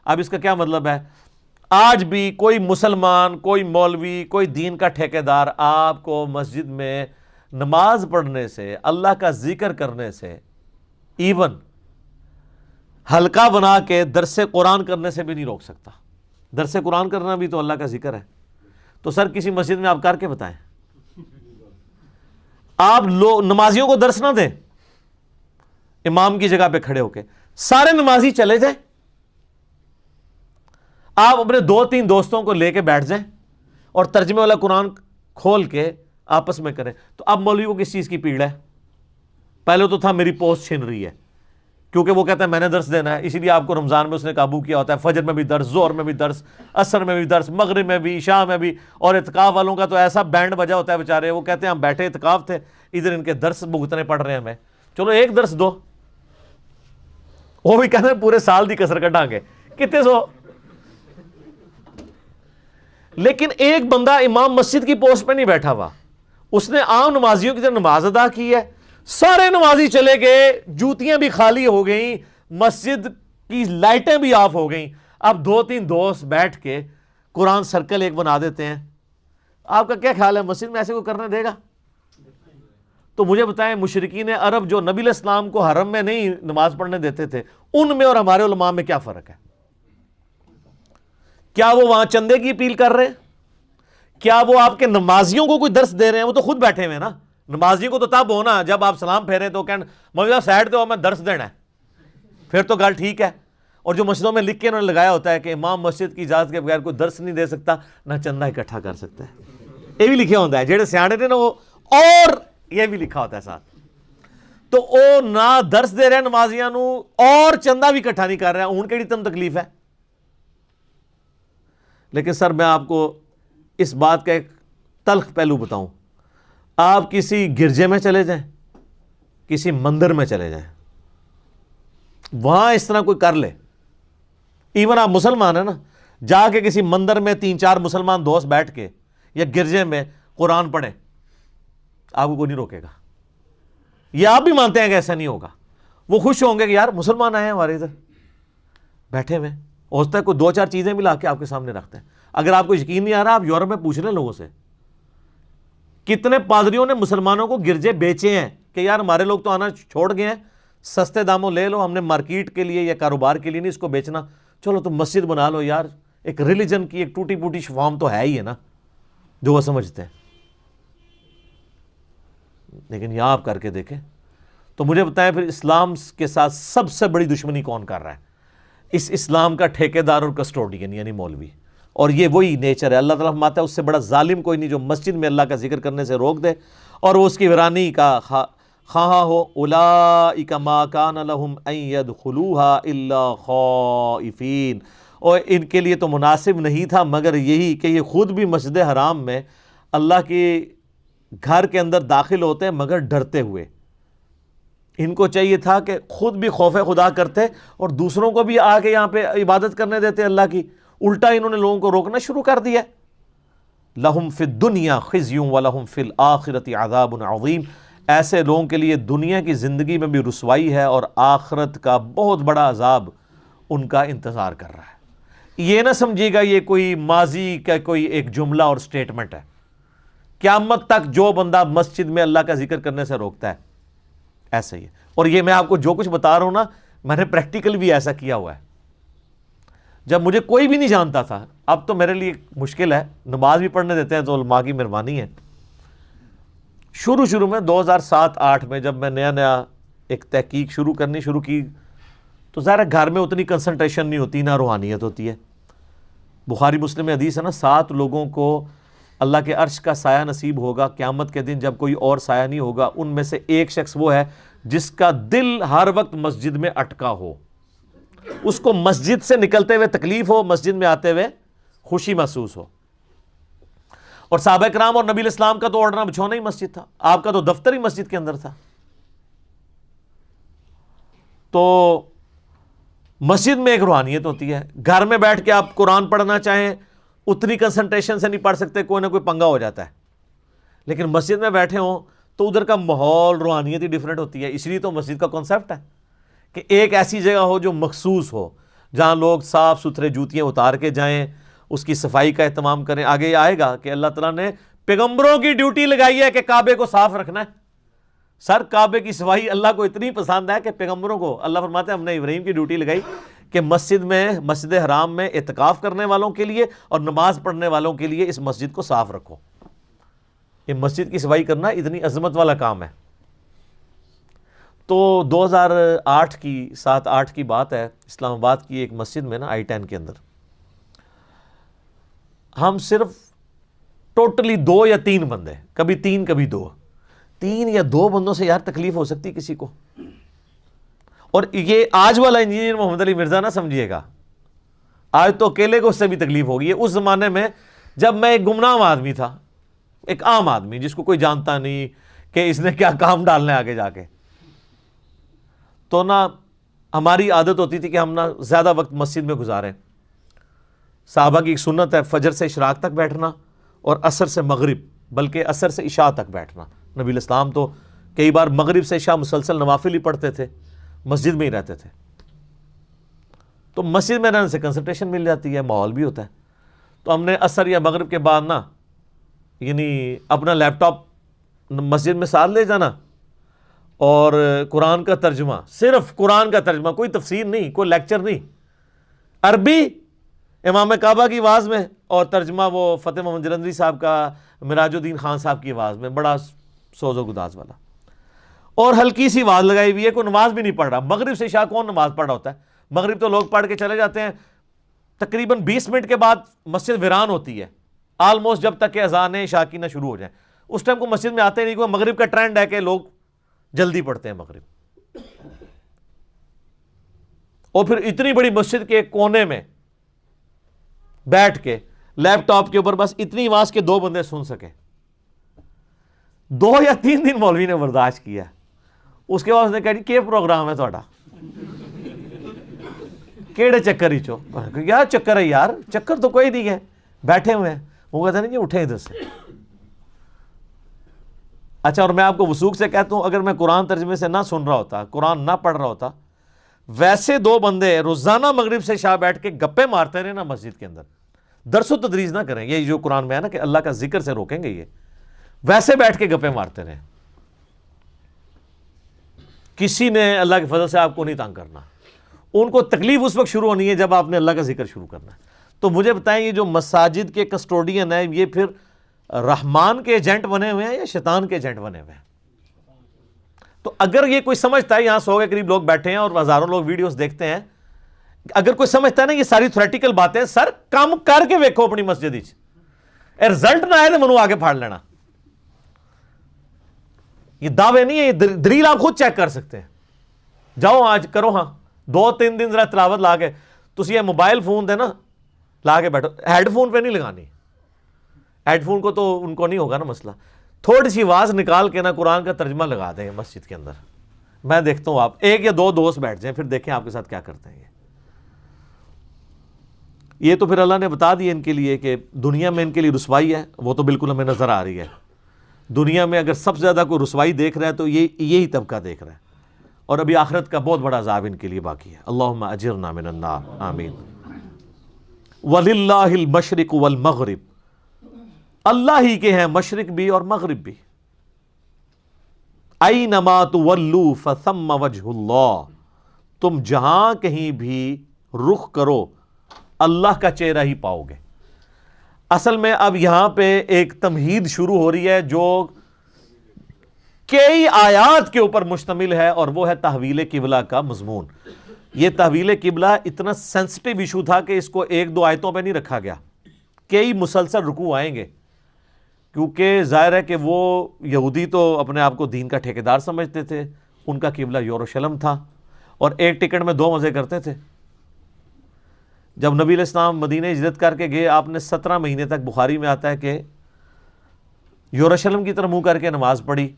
اب اس کا کیا مطلب ہے؟ آج بھی کوئی مسلمان، کوئی مولوی، کوئی دین کا ٹھیکیدار آپ کو مسجد میں نماز پڑھنے سے، اللہ کا ذکر کرنے سے، ایون حلقہ بنا کے درس قرآن کرنے سے بھی نہیں روک سکتا۔ درس قرآن کرنا بھی تو اللہ کا ذکر ہے۔ تو سر کسی مسجد میں آپ کر کے بتائیں، آپ نمازیوں کو درس نہ دیں امام کی جگہ پہ کھڑے ہو کے، سارے نمازی چلے جائیں، آپ اپنے 2-3 دوستوں کو لے کے بیٹھ جائیں اور ترجمے والا قرآن کھول کے آپس میں کریں۔ تو اب مولوی کو کس چیز کی پیڑ ہے؟ پہلے تو تھا میری پوسٹ چھن رہی ہے، کیونکہ وہ کہتا ہے میں نے درس دینا ہے، اسی لیے آپ کو رمضان میں اس نے قابو کیا ہوتا ہے، فجر میں بھی درس، ظہر میں بھی درس، عصر میں بھی درس، مغرب میں بھی، عشاء میں بھی۔ اور اعتکاف والوں کا تو ایسا بینڈ بجا ہوتا ہے بیچارے، وہ کہتے ہیں ہم بیٹھے اعتکاف تھے، ادھر ان کے درس بھگتنے پڑ رہے ہیں ہمیں، چلو ایک درس دو۔ وہ بھی کہتے ہیں پورے سال دی کسر کٹاں گے، کتنے سو۔ لیکن ایک بندہ امام مسجد کی پوسٹ پہ نہیں بیٹھا ہوا، اس نے عام نمازیوں کی طرح نماز ادا کی ہے، سارے نمازی چلے گئے، جوتیاں بھی خالی ہو گئیں، مسجد کی لائٹیں بھی آف ہو گئیں، اب 2-3 دوست بیٹھ کے قرآن سرکل ایک بنا دیتے ہیں. آپ کا کیا خیال ہے مسجد میں ایسے کوئی کرنے دے گا؟ تو مجھے بتائیں مشرکین عرب جو نبی علیہ السلام کو حرم میں نہیں نماز پڑھنے دیتے تھے، ان میں اور ہمارے علماء میں کیا فرق ہے؟ کیا وہ وہاں چندے کی اپیل کر رہے ہیں؟ کیا وہ آپ کے نمازیوں کو کوئی درس دے رہے ہیں؟ وہ تو خود بیٹھے ہوئے نا. نمازیوں کو تو تب ہونا جب آپ سلام پھیرے تو کہنا مولوی صاحب سائڈ دو میں درس دینا ہے، پھر تو گل ٹھیک ہے. اور جو مسجدوں میں لکھ کے انہوں نے لگایا ہوتا ہے کہ امام مسجد کی اجازت کے بغیر کوئی درس نہیں دے سکتا، نہ چندہ اکٹھا کر سکتا ہے، یہ بھی لکھا ہوتا ہے. جہے سیانے نے نا وہ، اور یہ بھی لکھا ہوتا ہے ساتھ. تو وہ نہ درس دے رہے ہیں نمازیاں نو اور چندہ بھی اکٹھا نہیں کر رہے ہیں، ان کیڑی تم تکلیف ہے. لیکن سر میں آپ کو اس بات کا ایک تلخ پہلو بتاؤں، آپ کسی گرجے میں چلے جائیں، کسی مندر میں چلے جائیں، وہاں اس طرح کوئی کر لے، ایون آپ مسلمان ہیں نا، جا کے کسی مندر میں 3-4 مسلمان دوست بیٹھ کے یا گرجے میں قرآن پڑھیں، آپ کو کوئی نہیں روکے گا. یہ آپ بھی مانتے ہیں کہ ایسا نہیں ہوگا. وہ خوش ہوں گے کہ یار مسلمان آئے ہیں ہمارے ادھر بیٹھے ہوئے، ہوتا ہے کوئی 2-4 چیزیں بھی لا کے آپ کے سامنے رکھتے ہیں. اگر آپ کو یقین نہیں آ رہا، آپ یورپ میں پوچھ لیں لوگوں سے، کتنے پادریوں نے مسلمانوں کو گرجے بیچے ہیں کہ یار ہمارے لوگ تو آنا چھوڑ گئے ہیں، سستے داموں لے لو، ہم نے مارکیٹ کے لیے یا کاروبار کے لیے نہیں اس کو بیچنا، چلو تم مسجد بنا لو. یار ایک ریلیجن کی ایک ٹوٹی پوٹی فارم تو ہے ہی ہے نا جو وہ سمجھتے ہیں. لیکن یہاں آپ کر کے دیکھیں تو مجھے بتائیں پھر اسلام کے ساتھ سب سے بڑی دشمنی کون کر رہا ہے؟ اس اسلام کا ٹھیکیدار اور کسٹوڈین یعنی مولوی. اور یہ وہی نیچر ہے. اللہ تعالیٰ فرماتا ہے اس سے بڑا ظالم کوئی نہیں جو مسجد میں اللہ کا ذکر کرنے سے روک دے اور وہ اس کی ویرانی کا خواہاں ہو. اولئک ما کان لہم ان یدخلوها الا خائفین، اور ان کے لیے تو مناسب نہیں تھا مگر یہی کہ یہ خود بھی مسجد حرام میں اللہ کے گھر کے اندر داخل ہوتے ہیں مگر ڈرتے ہوئے. ان کو چاہیے تھا کہ خود بھی خوف خدا کرتے اور دوسروں کو بھی آ کے یہاں پہ عبادت کرنے دیتے اللہ کی. الٹا انہوں نے لوگوں کو روکنا شروع کر دیا. لہم فی الدنیا خزی ولہم فی الآخرۃ عذاب عظیم، ایسے لوگوں کے لیے دنیا کی زندگی میں بھی رسوائی ہے اور آخرت کا بہت بڑا عذاب ان کا انتظار کر رہا ہے. یہ نہ سمجھیے گا یہ کوئی ماضی کا کوئی ایک جملہ اور سٹیٹمنٹ ہے. قیامت تک جو بندہ مسجد میں اللہ کا ذکر کرنے سے روکتا ہے ایسا ہی ہے. اور یہ میں آپ کو جو کچھ بتا رہا ہوں نا، میں نے پریکٹیکل بھی ایسا کیا ہوا ہے. جب مجھے کوئی بھی نہیں جانتا تھا، اب تو میرے لیے مشکل ہے، نماز بھی پڑھنے دیتے ہیں تو علماء کی مہربانی ہے. شروع میں 2007-8 میں جب میں نیا ایک تحقیق کرنی شروع کی تو ظاہر ہے گھر میں اتنی کنسنٹریشن نہیں ہوتی، نہ روحانیت ہوتی ہے. بخاری مسلم میں حدیث ہے نا، 7 لوگوں کو اللہ کے عرش کا سایہ نصیب ہوگا قیامت کے دن جب کوئی اور سایہ نہیں ہوگا. ان میں سے ایک شخص وہ ہے جس کا دل ہر وقت مسجد میں اٹکا ہو، اس کو مسجد سے نکلتے ہوئے تکلیف ہو، مسجد میں آتے ہوئے خوشی محسوس ہو. اور صحابہ کرام اور نبی علیہ السلام کا تو اوڑھنا بچھونا ہی مسجد تھا، آپ کا تو دفتر ہی مسجد کے اندر تھا. تو مسجد میں ایک روحانیت ہوتی ہے. گھر میں بیٹھ کے آپ قرآن پڑھنا چاہیں اتنی کنسنٹریشن سے نہیں پڑھ سکتے، کوئی نہ کوئی پنگا ہو جاتا ہے. لیکن مسجد میں بیٹھے ہوں تو ادھر کا ماحول روحانیت ہی ڈیفرنٹ ہوتی ہے. اس لیے تو مسجد کا کانسیپٹ ہے کہ ایک ایسی جگہ ہو جو مخصوص ہو، جہاں لوگ صاف ستھرے جوتیاں اتار کے جائیں، اس کی صفائی کا اہتمام کریں. آگے یہ آئے گا کہ اللہ تعالیٰ نے پیغمبروں کی ڈیوٹی لگائی ہے کہ کعبے کو صاف رکھنا ہے. سر کعبے کی صفائی اللہ کو اتنی پسند ہے کہ پیغمبروں کو اللہ فرماتے ہیں ہم نے ابراہیم کی ڈیوٹی لگائی کہ مسجد حرام میں اعتکاف کرنے والوں کے لیے اور نماز پڑھنے والوں کے لیے اس مسجد کو صاف رکھو. یہ مسجد کی صفائی کرنا اتنی عظمت والا کام ہے. تو 2007-8 کی بات ہے، اسلام آباد کی ایک مسجد میں نا I-10 کے اندر ہم صرف ٹوٹلی 2 یا 3 بندے، کبھی 3 کبھی 2، 3 یا 2 بندوں سے یار تکلیف ہو سکتی کسی کو. اور یہ آج والا انجینئر محمد علی مرزا نہ سمجھیے گا، آج تو اکیلے کو اس سے بھی تکلیف ہوگی. اس زمانے میں جب میں ایک گمنام آدمی تھا، ایک عام آدمی جس کو کوئی جانتا نہیں کہ اس نے کیا کام ڈالنا ہے آگے جا کے، تو نہ ہماری عادت ہوتی تھی کہ ہم نہ زیادہ وقت مسجد میں گزاریں. صحابہ کی ایک سنت ہے فجر سے اشراق تک بیٹھنا اور عصر سے مغرب، بلکہ عصر سے عشاء تک بیٹھنا۔ نبی علیہ السلام تو کئی بار مغرب سے عشاء مسلسل نوافل ہی پڑھتے تھے، مسجد میں ہی رہتے تھے، تو مسجد میں رہنے سے کنسنٹریشن مل جاتی ہے، ماحول بھی ہوتا ہے۔ تو ہم نے عصر یا مغرب کے بعد نا یعنی اپنا لیپ ٹاپ مسجد میں ساتھ لے جانا اور قرآن کا ترجمہ، صرف قرآن کا ترجمہ، کوئی تفسیر نہیں، کوئی لیکچر نہیں، عربی امام کعبہ کی آواز میں، اور ترجمہ وہ فتح محمد جلندری صاحب کا، مراج الدین خان صاحب کی آواز میں، بڑا سوز و گداز والا، اور ہلکی سی آواز لگائی ہوئی ہے، کوئی نماز بھی نہیں پڑھ رہا۔ مغرب سے عشاء کون نماز پڑھ رہا ہوتا ہے؟ مغرب تو لوگ پڑھ کے چلے جاتے ہیں، تقریباً 20 منٹ کے بعد مسجد ویران ہوتی ہے، آلموسٹ جب تک کہ اذان عشاء کی نہ شروع ہو جائیں، اس ٹائم کو مسجد میں آتے نہیں، کوئی مغرب کا ٹرینڈ ہے کہ لوگ جلدی پڑھتے ہیں مغرب، اور پھر اتنی بڑی مسجد کے کونے میں بیٹھ کے لیپ ٹاپ کے اوپر بس اتنی آواز کے 2 بندے سن سکے۔ 2 یا 3 دن مولوی نے برداشت کیا، اس کے بعد اس نے کہا جی کیا پروگرام ہے تھوڑا، کیڑے چکر ہی چو، یار چکر ہے یار، چکر تو کوئی نہیں ہے، بیٹھے ہوئے ہیں۔ وہ کہتے ہیں نہیں اٹھیں ادھر سے۔ اچھا، اور میں آپ کو وثوق سے کہتا ہوں، اگر میں قرآن ترجمے سے نہ سن رہا ہوتا، قرآن نہ پڑھ رہا ہوتا، ویسے 2 بندے روزانہ مغرب سے شاہ بیٹھ کے گپے مارتے رہے نا مسجد کے اندر، درس و تدریس نہ کریں، یہ جو قرآن میں ہے نا کہ اللہ کا ذکر سے روکیں گے، یہ ویسے بیٹھ کے گپے مارتے رہے، کسی نے اللہ کے فضل سے آپ کو نہیں تنگ کرنا۔ ان کو تکلیف اس وقت شروع ہونی ہے جب آپ نے اللہ کا ذکر شروع کرنا ہے۔ تو مجھے بتائیں، یہ جو مساجد کے کسٹوڈین ہیں، یہ پھر رحمان کے ایجنٹ بنے ہوئے ہیں یا شیطان کے ایجنٹ بنے ہوئے ہیں؟ تو اگر یہ کوئی سمجھتا ہے، یہاں 100 کے قریب لوگ بیٹھے ہیں اور ہزاروں لوگ ویڈیوز دیکھتے ہیں، اگر کوئی سمجھتا ہے نا یہ ساری تھیوریٹیکل باتیں، سر کام کر کے ویکھو اپنی مسجد وچ، رزلٹ نہ آئے تو منو آگے پھاڑ لینا۔ یہ دعوے نہیں ہے، یہ دلیل آپ خود چیک کر سکتے ہیں۔ جاؤ آج کرو، ہاں 2-3 دن ذرا تلاوت لا کے، تسی یہ موبائل فون دے نا لا کے بیٹھو، ہیڈ فون پہ نہیں لگانی، ہیڈ فون کو تو ان کو نہیں ہوگا نا مسئلہ، تھوڑی سی آواز نکال کے نا قرآن کا ترجمہ لگا دیں مسجد کے اندر، میں دیکھتا ہوں آپ 1 یا 2 دوست بیٹھ جائیں، پھر دیکھیں آپ کے ساتھ کیا کرتے ہیں۔ یہ تو پھر اللہ نے بتا دیا ان کے لیے کہ دنیا میں ان کے لیے رسوائی ہے، وہ تو بالکل ہمیں نظر آ رہی ہے۔ دنیا میں اگر سب سے زیادہ کوئی رسوائی دیکھ رہا ہے تو یہی طبقہ دیکھ رہا ہے، اور ابھی آخرت کا بہت بڑا عذاب ان کے لیے باقی ہے۔ اللہم اجرنا من النار، آمین۔ وَلِلَّهِ الْمَشْرِقُ وَالْمَغْرِبُ، اللہ ہی کے ہیں مشرق بھی اور مغرب بھی۔ أَيْنَمَا تُوَلُّوا فَثَمَّ وَجْهُ اللَّهِ، تم جہاں کہیں بھی رخ کرو اللہ کا چہرہ ہی پاؤ گے۔ اصل میں اب یہاں پہ ایک تمہید شروع ہو رہی ہے جو کئی آیات کے اوپر مشتمل ہے، اور وہ ہے تحویل قبلہ کا مضمون۔ یہ تحویل قبلہ اتنا سینسٹیو ایشو تھا کہ اس کو 1-2 آیتوں پہ نہیں رکھا گیا، کئی مسلسل رکوع آئیں گے، کیونکہ ظاہر ہے کہ وہ یہودی تو اپنے آپ کو دین کا ٹھیکیدار سمجھتے تھے، ان کا قبلہ یروشلم تھا، اور ایک ٹکٹ میں 2 مزے کرتے تھے۔ جب نبی علیہ السلام مدینہ ہجرت کر کے گئے، آپ نے 17 مہینے تک، بخاری میں آتا ہے کہ یروشلم کی طرف منہ کر کے نماز پڑھی۔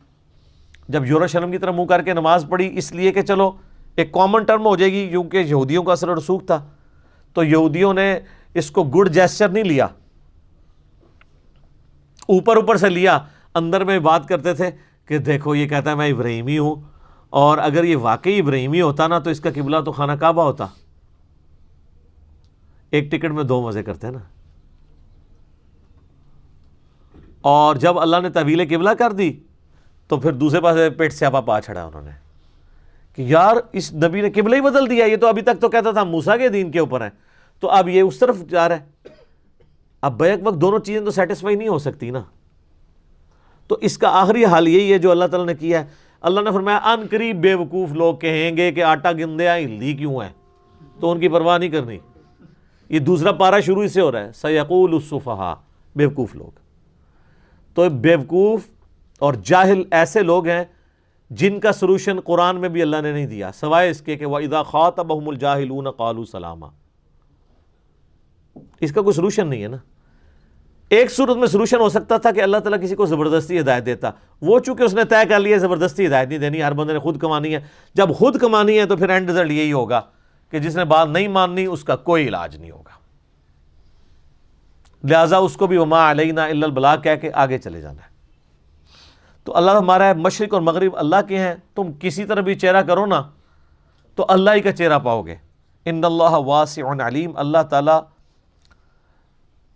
جب یروشلم کی طرف منہ کر کے نماز پڑھی، اس لیے کہ چلو ایک کامن ٹرم ہو جائے گی، کیونکہ یہودیوں کا اثر و رسوخ تھا، تو یہودیوں نے اس کو گڈ جیسچر نہیں لیا، اوپر سے لیا، اندر میں بات کرتے تھے کہ دیکھو یہ کہتا ہے میں ابراہیمی ہوں، اور اگر یہ واقعی ابراہیمی ہوتا نا تو اس کا قبلہ تو خانہ کعبہ ہوتا۔ ایک ٹکٹ میں 2 مزے کرتے ہیں نا۔ اور جب اللہ نے تحویل قبلہ کر دی تو پھر دوسرے پاس پیٹ سیاپا پا چھڑا انہوں نے کہ یار اس نبی نے قبلہ ہی بدل دیا، یہ تو ابھی تک تو کہتا تھا موسیٰ کے دین کے اوپر ہے، تو اب یہ اس طرف جا رہا ہے۔ اب بیک وقت دونوں چیزیں تو سیٹسفائی نہیں ہو سکتی نا، تو اس کا آخری حال یہی ہے جو اللہ تعالیٰ نے کیا ہے۔ اللہ نے فرمایا ان قریب بے وقوف لوگ کہیں گے کہ آٹا گندیا ہلدی کیوں ہے، تو ان کی پرواہ نہیں کرنی۔ یہ دوسرا پارہ شروع ہی سے ہو رہا ہے، سیقول السفہاء، بیوقوف لوگ۔ تو بیوقوف اور جاہل ایسے لوگ ہیں جن کا سلوشن قرآن میں بھی اللہ نے نہیں دیا، سوائے اس کے کہ وَإِذَا خَاطَبَهُمُ الْجَاهِلُونَ قَالُوا سَلَامًا، اس کا کوئی سلوشن نہیں ہے نا۔ ایک صورت میں سلوشن ہو سکتا تھا کہ اللہ تعالیٰ کسی کو زبردستی ہدایت دیتا، وہ چونکہ اس نے طے کر لیا زبردستی ہدایت نہیں دینی، ہر بندے نے خود کمانی ہے۔ جب خود کمانی ہے تو پھر اینڈ رزلٹ یہی ہوگا کہ جس نے بات نہیں ماننی اس کا کوئی علاج نہیں ہوگا۔ لہٰذا اس کو بھی وما علینا الا البلاغ کہہ کے آگے چلے جانا ہے۔ تو اللہ ہمارا ہے، مشرق اور مغرب اللہ کے ہیں، تم کسی طرح بھی چہرہ کرو نا تو اللہ ہی کا چہرہ پاؤ گے۔ ان اللہ واسع علیم، اللہ تعالیٰ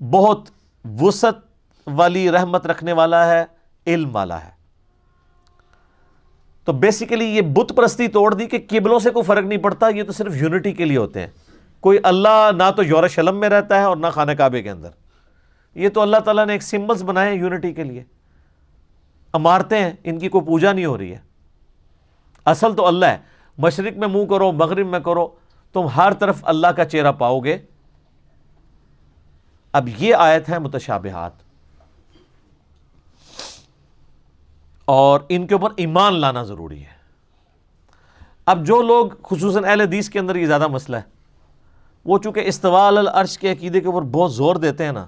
بہت وسعت والی رحمت رکھنے والا ہے، علم والا ہے۔ تو بیسیکلی یہ بت پرستی توڑ دی کہ قبلوں سے کوئی فرق نہیں پڑتا، یہ تو صرف یونٹی کے لیے ہوتے ہیں۔ کوئی اللہ نہ تو یورشلم میں رہتا ہے اور نہ خانہ کعبے کے اندر، یہ تو اللہ تعالیٰ نے ایک سمبلز بنائے ہیں یونٹی کے لیے، عمارتیں ہیں، ان کی کوئی پوجا نہیں ہو رہی ہے۔ اصل تو اللہ ہے، مشرق میں منہ کرو مغرب میں کرو، تم ہر طرف اللہ کا چہرہ پاؤ گے۔ اب یہ آیت ہے متشابہات، اور ان کے اوپر ایمان لانا ضروری ہے۔ اب جو لوگ خصوصاً اہل حدیث کے اندر یہ زیادہ مسئلہ ہے، وہ چونکہ استواء علی العرش کے عقیدے کے اوپر بہت زور دیتے ہیں نا،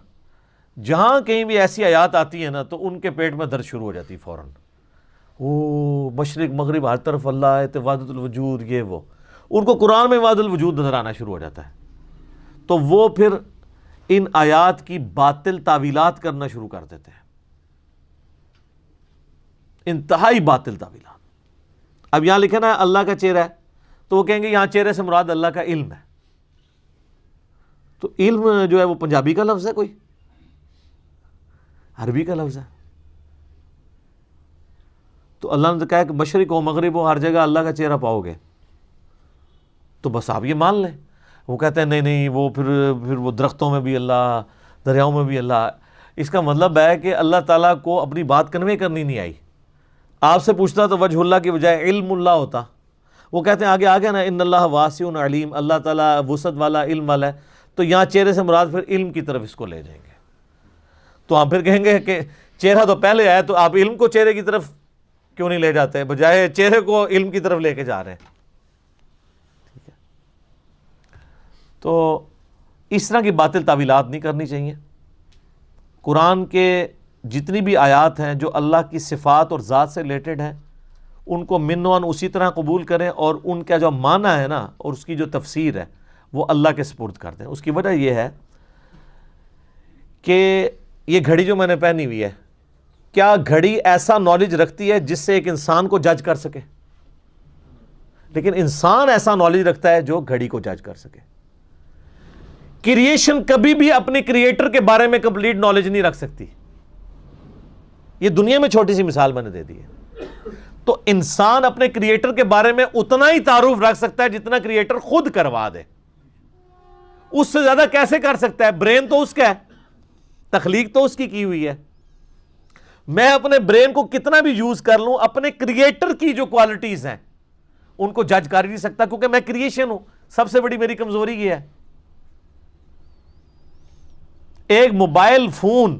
جہاں کہیں بھی ایسی آیات آتی ہیں نا تو ان کے پیٹ میں درد شروع ہو جاتی فوراً۔ او مشرق مغرب ہر طرف اللہ ہے، وحدت الوجود، یہ وہ، ان کو قرآن میں وحدت الوجود نظر آنا شروع ہو جاتا ہے، تو وہ پھر ان آیات کی باطل تعویلات کرنا شروع کر دیتے ہیں، انتہائی باطل تعویلات۔ اب یہاں لکھا نا اللہ کا چہرہ ہے، تو وہ کہیں گے یہاں چہرے سے مراد اللہ کا علم ہے، تو علم جو ہے وہ پنجابی کا لفظ ہے، کوئی عربی کا لفظ ہے؟ تو اللہ نے کہا کہ مشرق ہو مغرب ہو ہر جگہ اللہ کا چہرہ پاؤ گے، تو بس آپ یہ مان لیں۔ وہ کہتے ہیں نہیں نہیں، وہ پھر وہ درختوں میں بھی اللہ، دریاؤں میں بھی اللہ۔ اس کا مطلب ہے کہ اللہ تعالیٰ کو اپنی بات کنوے کرنی نہیں آئی۔ آپ سے پوچھتا تو وجہ اللہ کی بجائے علم اللہ ہوتا۔ وہ کہتے ہیں آگے آگے نا ان اللہ واسع علیم، اللہ تعالیٰ وسعت والا علم والا ہے، تو یہاں چہرے سے مراد پھر علم کی طرف اس کو لے جائیں گے۔ تو ہم پھر کہیں گے کہ چہرہ تو پہلے آیا، تو آپ علم کو چہرے کی طرف کیوں نہیں لے جاتے، بجائے چہرے کو علم کی طرف لے کے جا رہے ہیں؟ ٹھیک ہے، تو اس طرح کی باطل تعویلات نہیں کرنی چاہیے۔ قرآن کے جتنی بھی آیات ہیں جو اللہ کی صفات اور ذات سے ریلیٹڈ ہیں، ان کو من و عن اسی طرح قبول کریں، اور ان کا جو معنی ہے نا اور اس کی جو تفسیر ہے وہ اللہ کے سپرد کر دیں۔ اس کی وجہ یہ ہے کہ یہ گھڑی جو میں نے پہنی ہوئی ہے، کیا گھڑی ایسا نالج رکھتی ہے جس سے ایک انسان کو جج کر سکے؟ لیکن انسان ایسا نالج رکھتا ہے جو گھڑی کو جج کر سکے۔ کریشن کبھی بھی اپنے کریٹر کے بارے میں کمپلیٹ نالج نہیں رکھ سکتی۔ یہ دنیا میں چھوٹی سی مثال میں نے دے دی ہے۔ تو انسان اپنے کریٹر کے بارے میں اتنا ہی تعارف رکھ سکتا ہے جتنا کریٹر خود کروا دے، اس سے زیادہ کیسے کر سکتا ہے؟ برین تو اس کا ہے، تخلیق تو اس کی ہوئی ہے۔ میں اپنے برین کو کتنا بھی یوز کر لوں، اپنے کریٹر کی جو کوالٹیز ہیں ان کو جج کر ہی نہیں سکتا، کیونکہ میں کریشن ہوں۔ سب سے بڑی میری کمزوری یہ ہے۔ ایک موبائل فون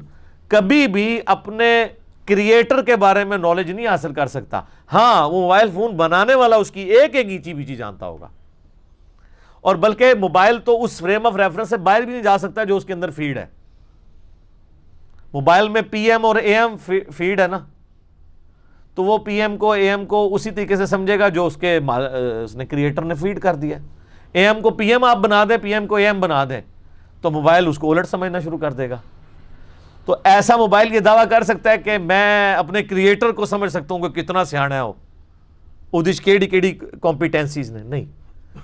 کبھی بھی اپنے کریٹر کے بارے میں نالج نہیں حاصل کر سکتا۔ ہاں، وہ موبائل فون بنانے والا اس کی ایک ایک اینچی بیچی جانتا ہوگا، اور بلکہ موبائل تو اس فریم آف ریفرنس سے باہر بھی نہیں جا سکتا جو اس کے اندر فیڈ ہے۔ موبائل میں پی ایم اور اے ایم فیڈ ہے نا، تو وہ پی ایم کو اے ایم کو اسی طریقے سے سمجھے گا جو اس نے کریٹر نے فیڈ کر دیا۔ اے ایم کو پی ایم آپ بنا دیں، پی ایم کو اے ایم بنا دیں، تو موبائل اس کو الٹ سمجھنا شروع کر دے گا۔ تو ایسا موبائل یہ دعویٰ کر سکتا ہے کہ میں اپنے کریٹر کو سمجھ سکتا ہوں کہ کتنا سیانا ہے وہ، ادھش کیڑی کمپیٹنسیز نے، نہیں،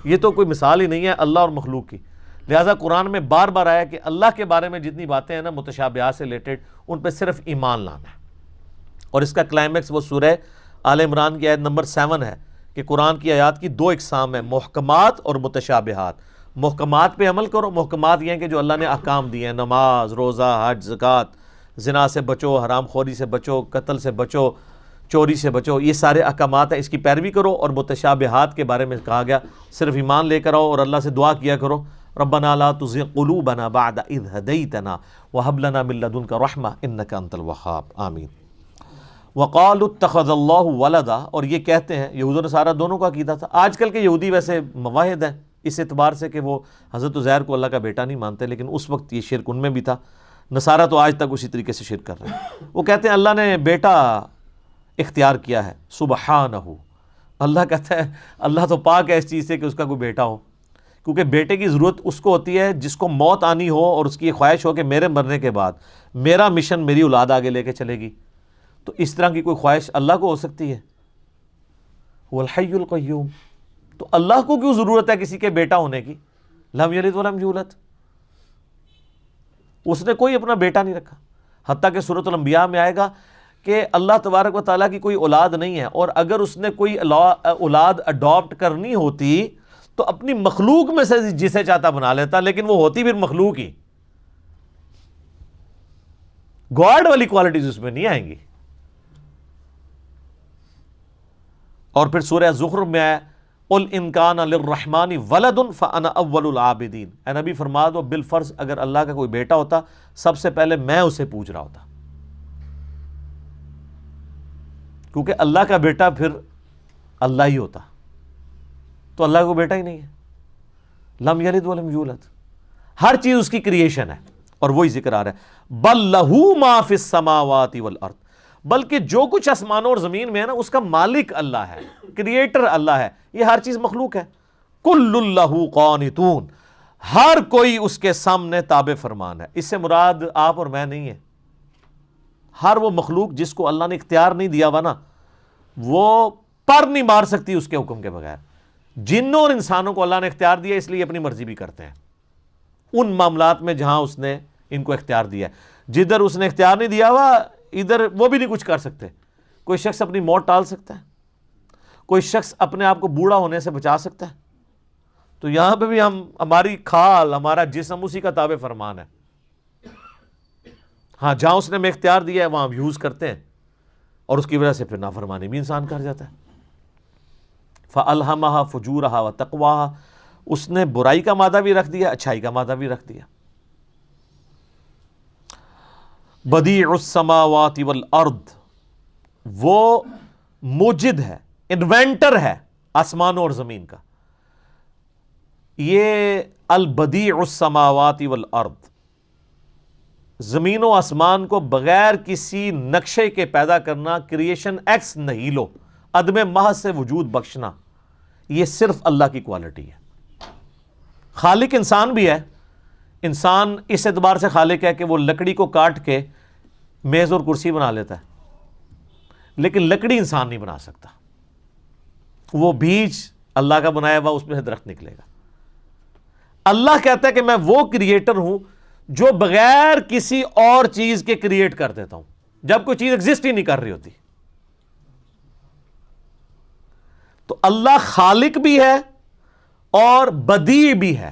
یہ تو کوئی مثال ہی نہیں ہے اللہ اور مخلوق کی۔ لہٰذا قرآن میں بار بار آیا کہ اللہ کے بارے میں جتنی باتیں ہیں نا متشابہات سے ریلیٹڈ، ان پہ صرف ایمان لانا ہے۔ اور اس کا کلائمیکس وہ سورہ آل عمران کی آیت نمبر 7 ہے کہ قرآن کی آیات کی 2 اقسام ہیں، محکمات اور متشابہات۔ محکمات پہ عمل کرو، محکمات یہ ہیں کہ جو اللہ نے احکام دیے ہیں، نماز، روزہ، حج، زکوٰۃ، زنا سے بچو، حرام خوری سے بچو، قتل سے بچو، چوری سے بچو، یہ سارے احکامات ہیں، اس کی پیروی کرو۔ اور متشابہات کے بارے میں کہا گیا صرف ایمان لے کر آؤ اور اللہ سے دعا کیا کرو، ربنا لا تزغ قلوبنا بعد اذ ہدیتنا وہب لنا من لدنک رحمہ انک انت الوہاب، آمین۔ وقالوا اتخذ اللہ ولدا، اور یہ کہتے ہیں، یہود و نصارہ دونوں کا عقیدہ تھا۔ آج کل کے یہودی ویسے مواحد ہیں اس اعتبار سے کہ وہ حضرت عزیر کو اللہ کا بیٹا نہیں مانتے، لیکن اس وقت یہ شرک ان میں بھی تھا۔ نصارہ تو آج تک اسی طریقے سے شرک کر رہے ہیں۔ وہ کہتے ہیں اللہ نے بیٹا اختیار کیا ہے، سبحانہ، اللہ کہتا ہے اللہ تو پاک ہے اس چیز سے کہ اس کا کوئی بیٹا ہو، کیونکہ بیٹے کی ضرورت اس کو ہوتی ہے جس کو موت آنی ہو اور اس کی یہ خواہش ہو کہ میرے مرنے کے بعد میرا مشن میری اولاد آگے لے کے چلے گی. تو اس طرح کی کوئی خواہش اللہ کو ہو سکتی ہے؟ هو الحی القیوم. تو اللہ کو کیوں ضرورت ہے کسی کے بیٹا ہونے کی؟ لم یلد ولم یولد. اس نے کوئی اپنا بیٹا نہیں رکھا. حتیٰ کہ سورۃ الانبیاء میں آئے گا کہ اللہ تبارک و تعالیٰ کی کوئی اولاد نہیں ہے، اور اگر اس نے کوئی اولاد اڈاپٹ کرنی ہوتی تو اپنی مخلوق میں سے جسے چاہتا بنا لیتا، لیکن وہ ہوتی پھر مخلوق ہی. گاڈ والی کوالٹیز اس میں نہیں آئیں گی. اور پھر سورہ زخرف میں آیا قل ان کان للرحمن ولد فانا اول العابدین. اے نبی فرما دو بالفرض اگر اللہ کا کوئی بیٹا ہوتا سب سے پہلے میں اسے پوچھ رہا ہوتا، کیونکہ اللہ کا بیٹا پھر اللہ ہی ہوتا. تو اللہ کو بیٹا ہی نہیں ہے. لم یلد ولم یولد. ہر چیز اس کی کریشن ہے، اور وہی ذکر آ رہا ہے بل لہ ما فی السماوات والارض. بلکہ جو کچھ آسمانوں اور زمین میں ہے نا اس کا مالک اللہ ہے، کریٹر اللہ ہے. یہ ہر چیز مخلوق ہے. کل لہ قانتون. ہر کوئی اس کے سامنے تابع فرمان ہے. اس سے مراد آپ اور میں نہیں ہے. ہر وہ مخلوق جس کو اللہ نے اختیار نہیں دیا ہوا نا، وہ پر نہیں مار سکتی اس کے حکم کے بغیر. جنوں اور انسانوں کو اللہ نے اختیار دیا، اس لیے اپنی مرضی بھی کرتے ہیں ان معاملات میں جہاں اس نے ان کو اختیار دیا ہے. جدھر اس نے اختیار نہیں دیا ہوا ادھر وہ بھی نہیں کچھ کر سکتے. کوئی شخص اپنی موت ٹال سکتا ہے، کوئی شخص اپنے آپ کو بوڑھا ہونے سے بچا سکتا ہے. تو یہاں پہ بھی ہماری کھال، ہمارا جسم اسی کا تابع فرمان ہے. ہاں جہاں اس نے ہمیں اختیار دیا ہے وہاں ہم یوز کرتے ہیں، اور اس کی وجہ سے پھر نافرمانی بھی انسان کر جاتا ہے. فَأَلْهَمَهَا فُجُورَهَا وَتَقْوَاهَا. اس نے برائی کا مادہ بھی رکھ دیا، اچھائی کا مادہ بھی رکھ دیا. بدیع السماوات والارض. وہ موجد ہے، انوینٹر ہے آسمانوں اور زمین کا. یہ البدیع السماوات والارض، زمین و آسمان کو بغیر کسی نقشے کے پیدا کرنا، کریشن ایکس نہیلو، عدم محض سے وجود بخشنا، یہ صرف اللہ کی کوالٹی ہے. خالق انسان بھی ہے. انسان اس اعتبار سے خالق ہے کہ وہ لکڑی کو کاٹ کے میز اور کرسی بنا لیتا ہے، لیکن لکڑی انسان نہیں بنا سکتا. وہ بیج اللہ کا بنایا ہوا اس میں سے درخت نکلے گا. اللہ کہتا ہے کہ میں وہ کریٹر ہوں جو بغیر کسی اور چیز کے کریٹ کر دیتا ہوں جب کوئی چیز ایگزسٹ ہی نہیں کر رہی ہوتی. تو اللہ خالق بھی ہے اور بدیع بھی ہے.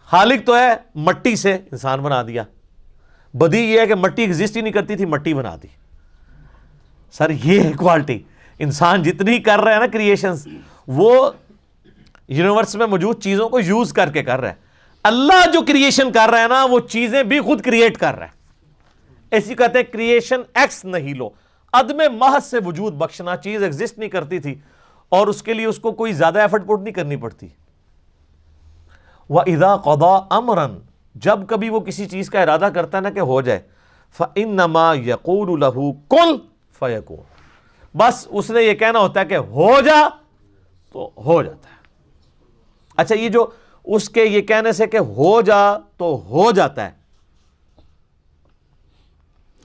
خالق تو ہے مٹی سے انسان بنا دیا، بدیع یہ ہے کہ مٹی ایگزسٹ ہی نہیں کرتی تھی، مٹی بنا دی. سر یہ ہے کوالٹی. انسان جتنی کر رہا ہے نا کریشنز، وہ یونیورس میں موجود چیزوں کو یوز کر کے کر رہا ہے. اللہ جو کریشن کر رہا ہے نا وہ چیزیں بھی خود کریٹ کر رہا ہے. ایسی کہتے ہیں کریشن ایکس نہیلو، عدم محض سے وجود بخشنا. چیز ایگزسٹ نہیں کرتی تھی اور اس کے لیے اس کو کوئی زیادہ ایفرٹ پٹ نہیں کرنی پڑتی. وَإِذَا قَضَى أَمْرًا. جب کبھی وہ کسی چیز کا ارادہ کرتا ہے نا کہ ہو جائے، فَإِنَّمَا يَقُولُ لَهُ كُن فَيَكُونُ. بس اس نے یہ کہنا ہوتا ہے کہ ہو جا تو ہو جاتا ہے. اچھا یہ جو اس کے یہ کہنے سے کہ ہو جا تو ہو جاتا ہے،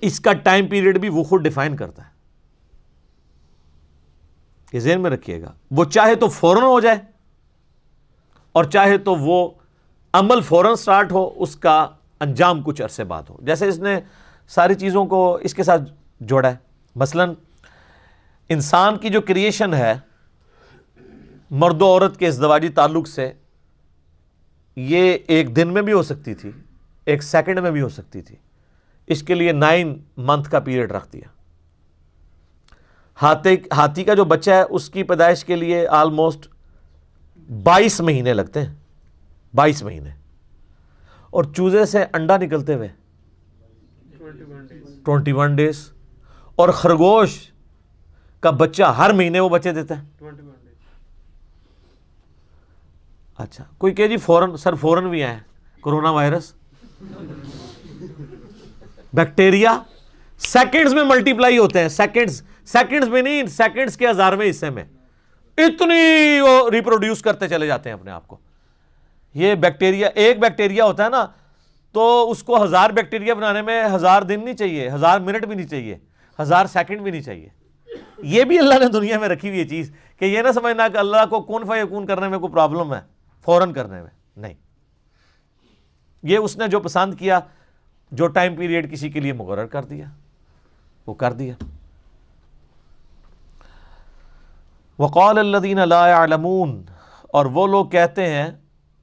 اس کا ٹائم پیریڈ بھی وہ خود ڈیفائن کرتا ہے. یہ ذہن میں رکھیے گا. وہ چاہے تو فوراً ہو جائے اور چاہے تو وہ عمل فوراً سٹارٹ ہو، اس کا انجام کچھ عرصے بعد ہو. جیسے اس نے ساری چیزوں کو اس کے ساتھ جوڑا ہے. مثلا انسان کی جو کریشن ہے مرد و عورت کے ازدواجی تعلق سے، یہ ایک دن میں بھی ہو سکتی تھی، ایک سیکنڈ میں بھی ہو سکتی تھی. اس کے لیے 9 منتھ کا پیریڈ رکھ دیا. ہاتھی کا جو بچہ ہے اس کی پیدائش کے لیے آلموسٹ 22 مہینے لگتے ہیں. 22 مہینے. اور چوزے سے انڈا نکلتے ہوئے 21 ڈیز. اور خرگوش کا بچہ ہر مہینے وہ بچے دیتا ہے. اچھا کوئی کہ جی فورن، سر فورن بھی آئے کرونا وائرس، بیکٹیریا سیکنڈز میں ملٹی پلائی ہوتے ہیں. سیکنڈز میں نہیں، سیکنڈز کے 1000ویں حصے میں. اتنی وہ ریپروڈیوس کرتے چلے جاتے ہیں اپنے آپ کو. یہ بیکٹیریا، ایک بیکٹیریا ہوتا ہے نا تو اس کو 1000 بیکٹیریا بنانے میں 1000 دن نہیں چاہیے، 1000 منٹ بھی نہیں چاہیے، 1000 سیکنڈ بھی نہیں چاہیے. یہ بھی اللہ نے دنیا میں رکھی ہوئی یہ چیز کہ یہ نہ سمجھنا کہ اللہ کو کن فیکون کرنے میں کوئی پرابلم ہے، فوراً کرنے میں نہیں. یہ اس نے جو پسند کیا، جو ٹائم پیریڈ کسی کے لیے مقرر کر دیا وہ کر دیا. وقال الذین لا يعلمون، اور وہ لوگ کہتے ہیں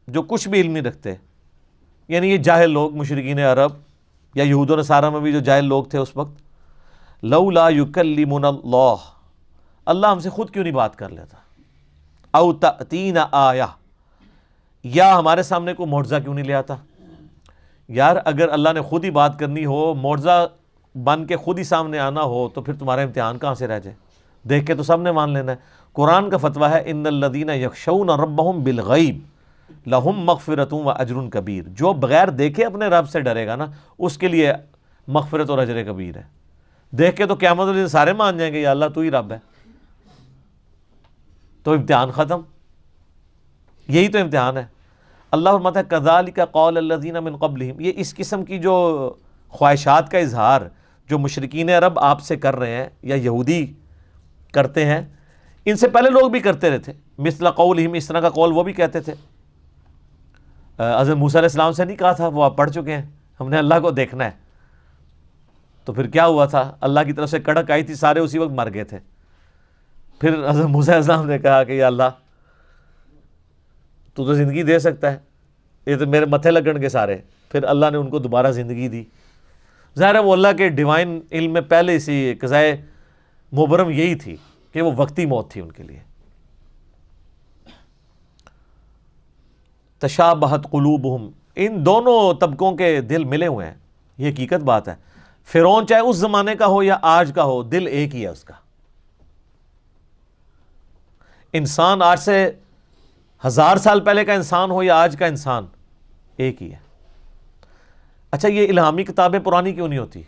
جو کچھ بھی علم نہیں رکھتے، یعنی یہ جاہل لوگ، مشرکین عرب یا یہود و نصارہ میں بھی جو جاہل لوگ تھے اس وقت، لولا یکلمنا اللہ، اللہ ہم سے خود کیوں نہیں بات کر لیتا، او تأتینا آیہ، یا ہمارے سامنے کوئی معجزہ کیوں نہیں لے آتا. یار اگر اللہ نے خود ہی بات کرنی ہو، معجزہ بن کے خود ہی سامنے آنا ہو، تو پھر تمہارا امتحان کہاں سے رہ جائے؟ دیکھ کے تو سب نے مان لینا ہے. قرآن کا فتویٰ ہے ان الذین یخشون ربہم بالغیب لہم مغفرۃ و اجر کبیر. جو بغیر دیکھے اپنے رب سے ڈرے گا نا، اس کے لیے مغفرت اور اجر کبیر ہے. دیکھ کے تو قیامت والے دن سارے مان جائیں گے یا اللہ تو ہی رب ہے، تو امتحان ختم. یہی تو امتحان ہے. اللہ فرماتا ہے کذالک قول الذین من قبلہم، یہ اس قسم کی جو خواہشات کا اظہار جو مشرکین عرب آپ سے کر رہے ہیں یا یہودی کرتے ہیں، ان سے پہلے لوگ بھی کرتے رہے تھے. مثل قولہم، اس طرح کا قول وہ بھی کہتے تھے. حضرت موسیٰ علیہ السلام سے نہیں کہا تھا، وہ آپ پڑھ چکے ہیں، ہم نے اللہ کو دیکھنا ہے. تو پھر کیا ہوا تھا؟ اللہ کی طرف سے کڑک آئی تھی، سارے اسی وقت مر گئے تھے. پھر حضرت موسیٰ علیہ السلام نے کہا کہ یا اللہ تو زندگی دے سکتا ہے، یہ تو میرے متھے لگن کے سارے. پھر اللہ نے ان کو دوبارہ زندگی دی. ظاہر ہے وہ اللہ کے ڈیوائن علم میں پہلے اسی قضائے مبرم یہی تھی کہ وہ وقتی موت تھی ان کے لیے. تشابہت قلوبہم، ان دونوں طبقوں کے دل ملے ہوئے ہیں، یہ حقیقت بات ہے. فرعون چاہے اس زمانے کا ہو یا آج کا ہو، دل ایک ہی ہے اس کا. انسان آج سے 1000 سال پہلے کا انسان ہو یا آج کا انسان، ایک ہی ہے. اچھا یہ الہامی کتابیں پرانی کیوں نہیں ہوتی؟